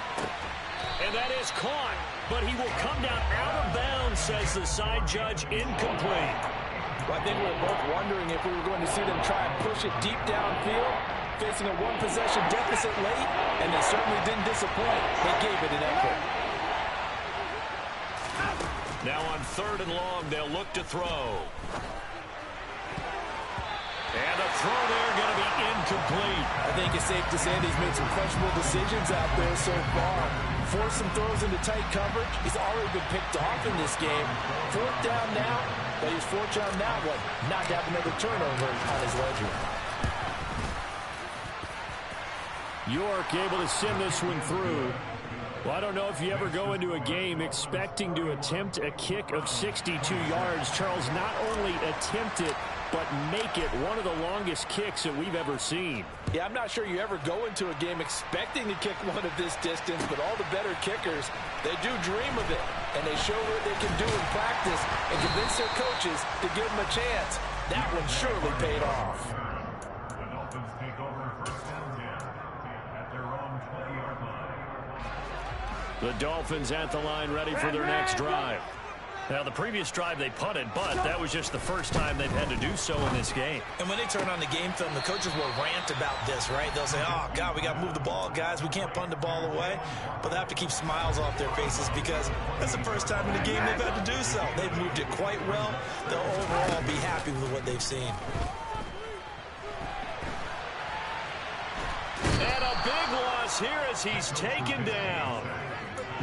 And that is caught, but he will come down out of bounds, says the side judge, incomplete. Well, I think we were both wondering if we were going to see them try and push it deep downfield, facing a 1-possession deficit late, and they certainly didn't disappoint. They gave it an effort. Now on 3rd and long, they'll look to throw. And a throw there going to be incomplete. I think it's safe to say that he's made some questionable decisions out there so far. Forced some throws into tight coverage. He's already been picked off in this game. 4th down now, but he's fortunate on that one. Not to have another turnover on his ledger. York able to send this one through. Well, I don't know if you ever go into a game expecting to attempt a kick of 62 yards. Charles, not only attempt it, but make it one of the longest kicks that we've ever seen. Yeah, I'm not sure you ever go into a game expecting to kick one of this distance, but all the better kickers, they do dream of it, and they show what they can do in practice and convince their coaches to give them a chance. That one surely paid off. The Dolphins take over 1st and 10 at their own 20-yard line. The Dolphins at the line ready for their next drive. Now, the previous drive they punted, but that was just the first time they've had to do so in this game. And when they turn on the game film, the coaches will rant about this, right? They'll say, oh, God, we got to move the ball, guys. We can't punt the ball away. But they have to keep smiles off their faces because that's the first time in the game they've had to do so. They've moved it quite well. They'll overall be happy with what they've seen. And a big loss here as he's taken down.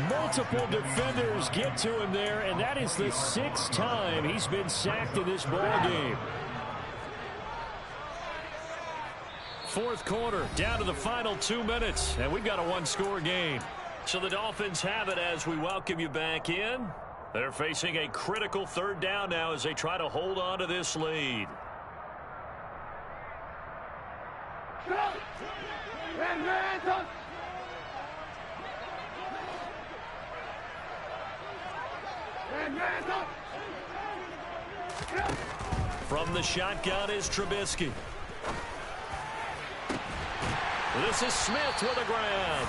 Multiple defenders get to him there, and that is the 6th time he's been sacked in this ball game. 4th quarter, down to the final 2 minutes, and we've got a 1-score game. So the Dolphins have it as we welcome you back in. They're facing a critical 3rd down now as they try to hold on to this lead. From the shotgun is Trubisky. This is Smith with a grab.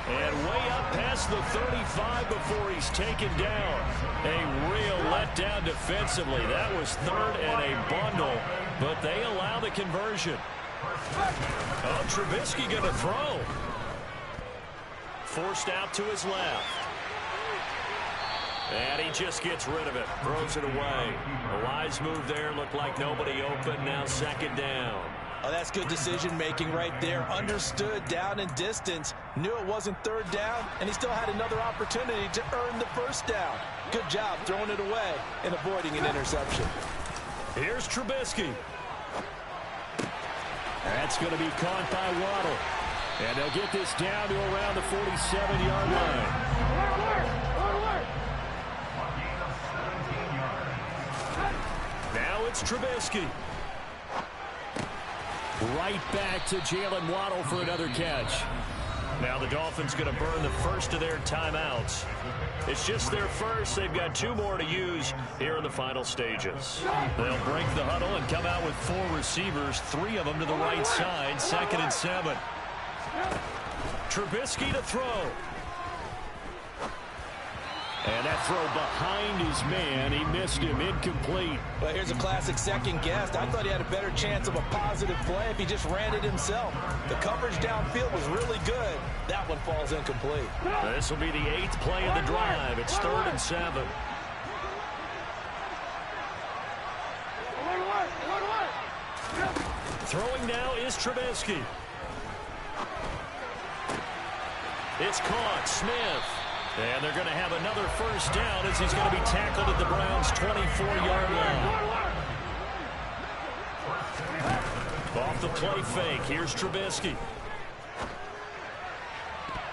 And way up past the 35 before he's taken down. A real letdown defensively. That was third and a bundle, but they allow the conversion. Oh, Trubisky going to throw. Forced out to his left. And he just gets rid of it. Throws it away. A wise move there. Looked like nobody open. Now second down. Oh, that's good decision-making right there. Understood down and distance. Knew it wasn't third down, and he still had another opportunity to earn the first down. Good job throwing it away and avoiding an interception. Here's Trubisky. That's going to be caught by Waddle. And they'll get this down to around the 47-yard line. Now it's Trubisky. Right back to Jalen Waddle for another catch. Now the Dolphins going to burn the first of their timeouts. It's just their first. They've got 2 more to use here in the final stages. They'll break the huddle and come out with 4 receivers, 3 of them to the right side, 2nd and 7. Trubisky to throw. And that throw behind his man. He missed him. Incomplete. Well, here's a classic second guess. I thought he had a better chance of a positive play if he just ran it himself. The coverage downfield was really good. That one falls incomplete. This will be the 8th play of the drive. It's 3rd and 7. Throwing now is Trubisky. It's caught. Smith. And they're going to have another first down as he's going to be tackled at the Browns' 24-yard line. Off the play fake. Here's Trubisky.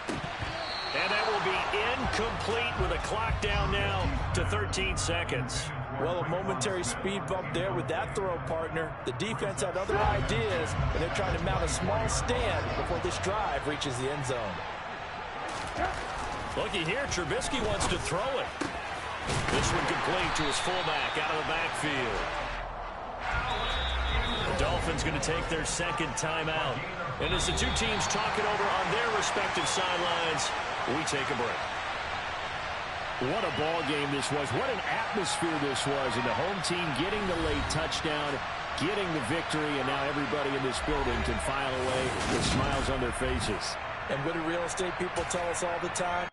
And that will be incomplete with a clock down now to 13 seconds. Well, a momentary speed bump there with that throw, partner. The defense had other ideas, and they're trying to mount a small stand before this drive reaches the end zone. Looky here, Trubisky wants to throw it. This one complete to his fullback out of the backfield. The Dolphins going to take their 2nd timeout. And as the 2 teams talk it over on their respective sidelines, we take a break. What a ball game this was. What an atmosphere this was. And the home team getting the late touchdown, getting the victory, and now everybody in this building can file away with smiles on their faces. And what do real estate people tell us all the time?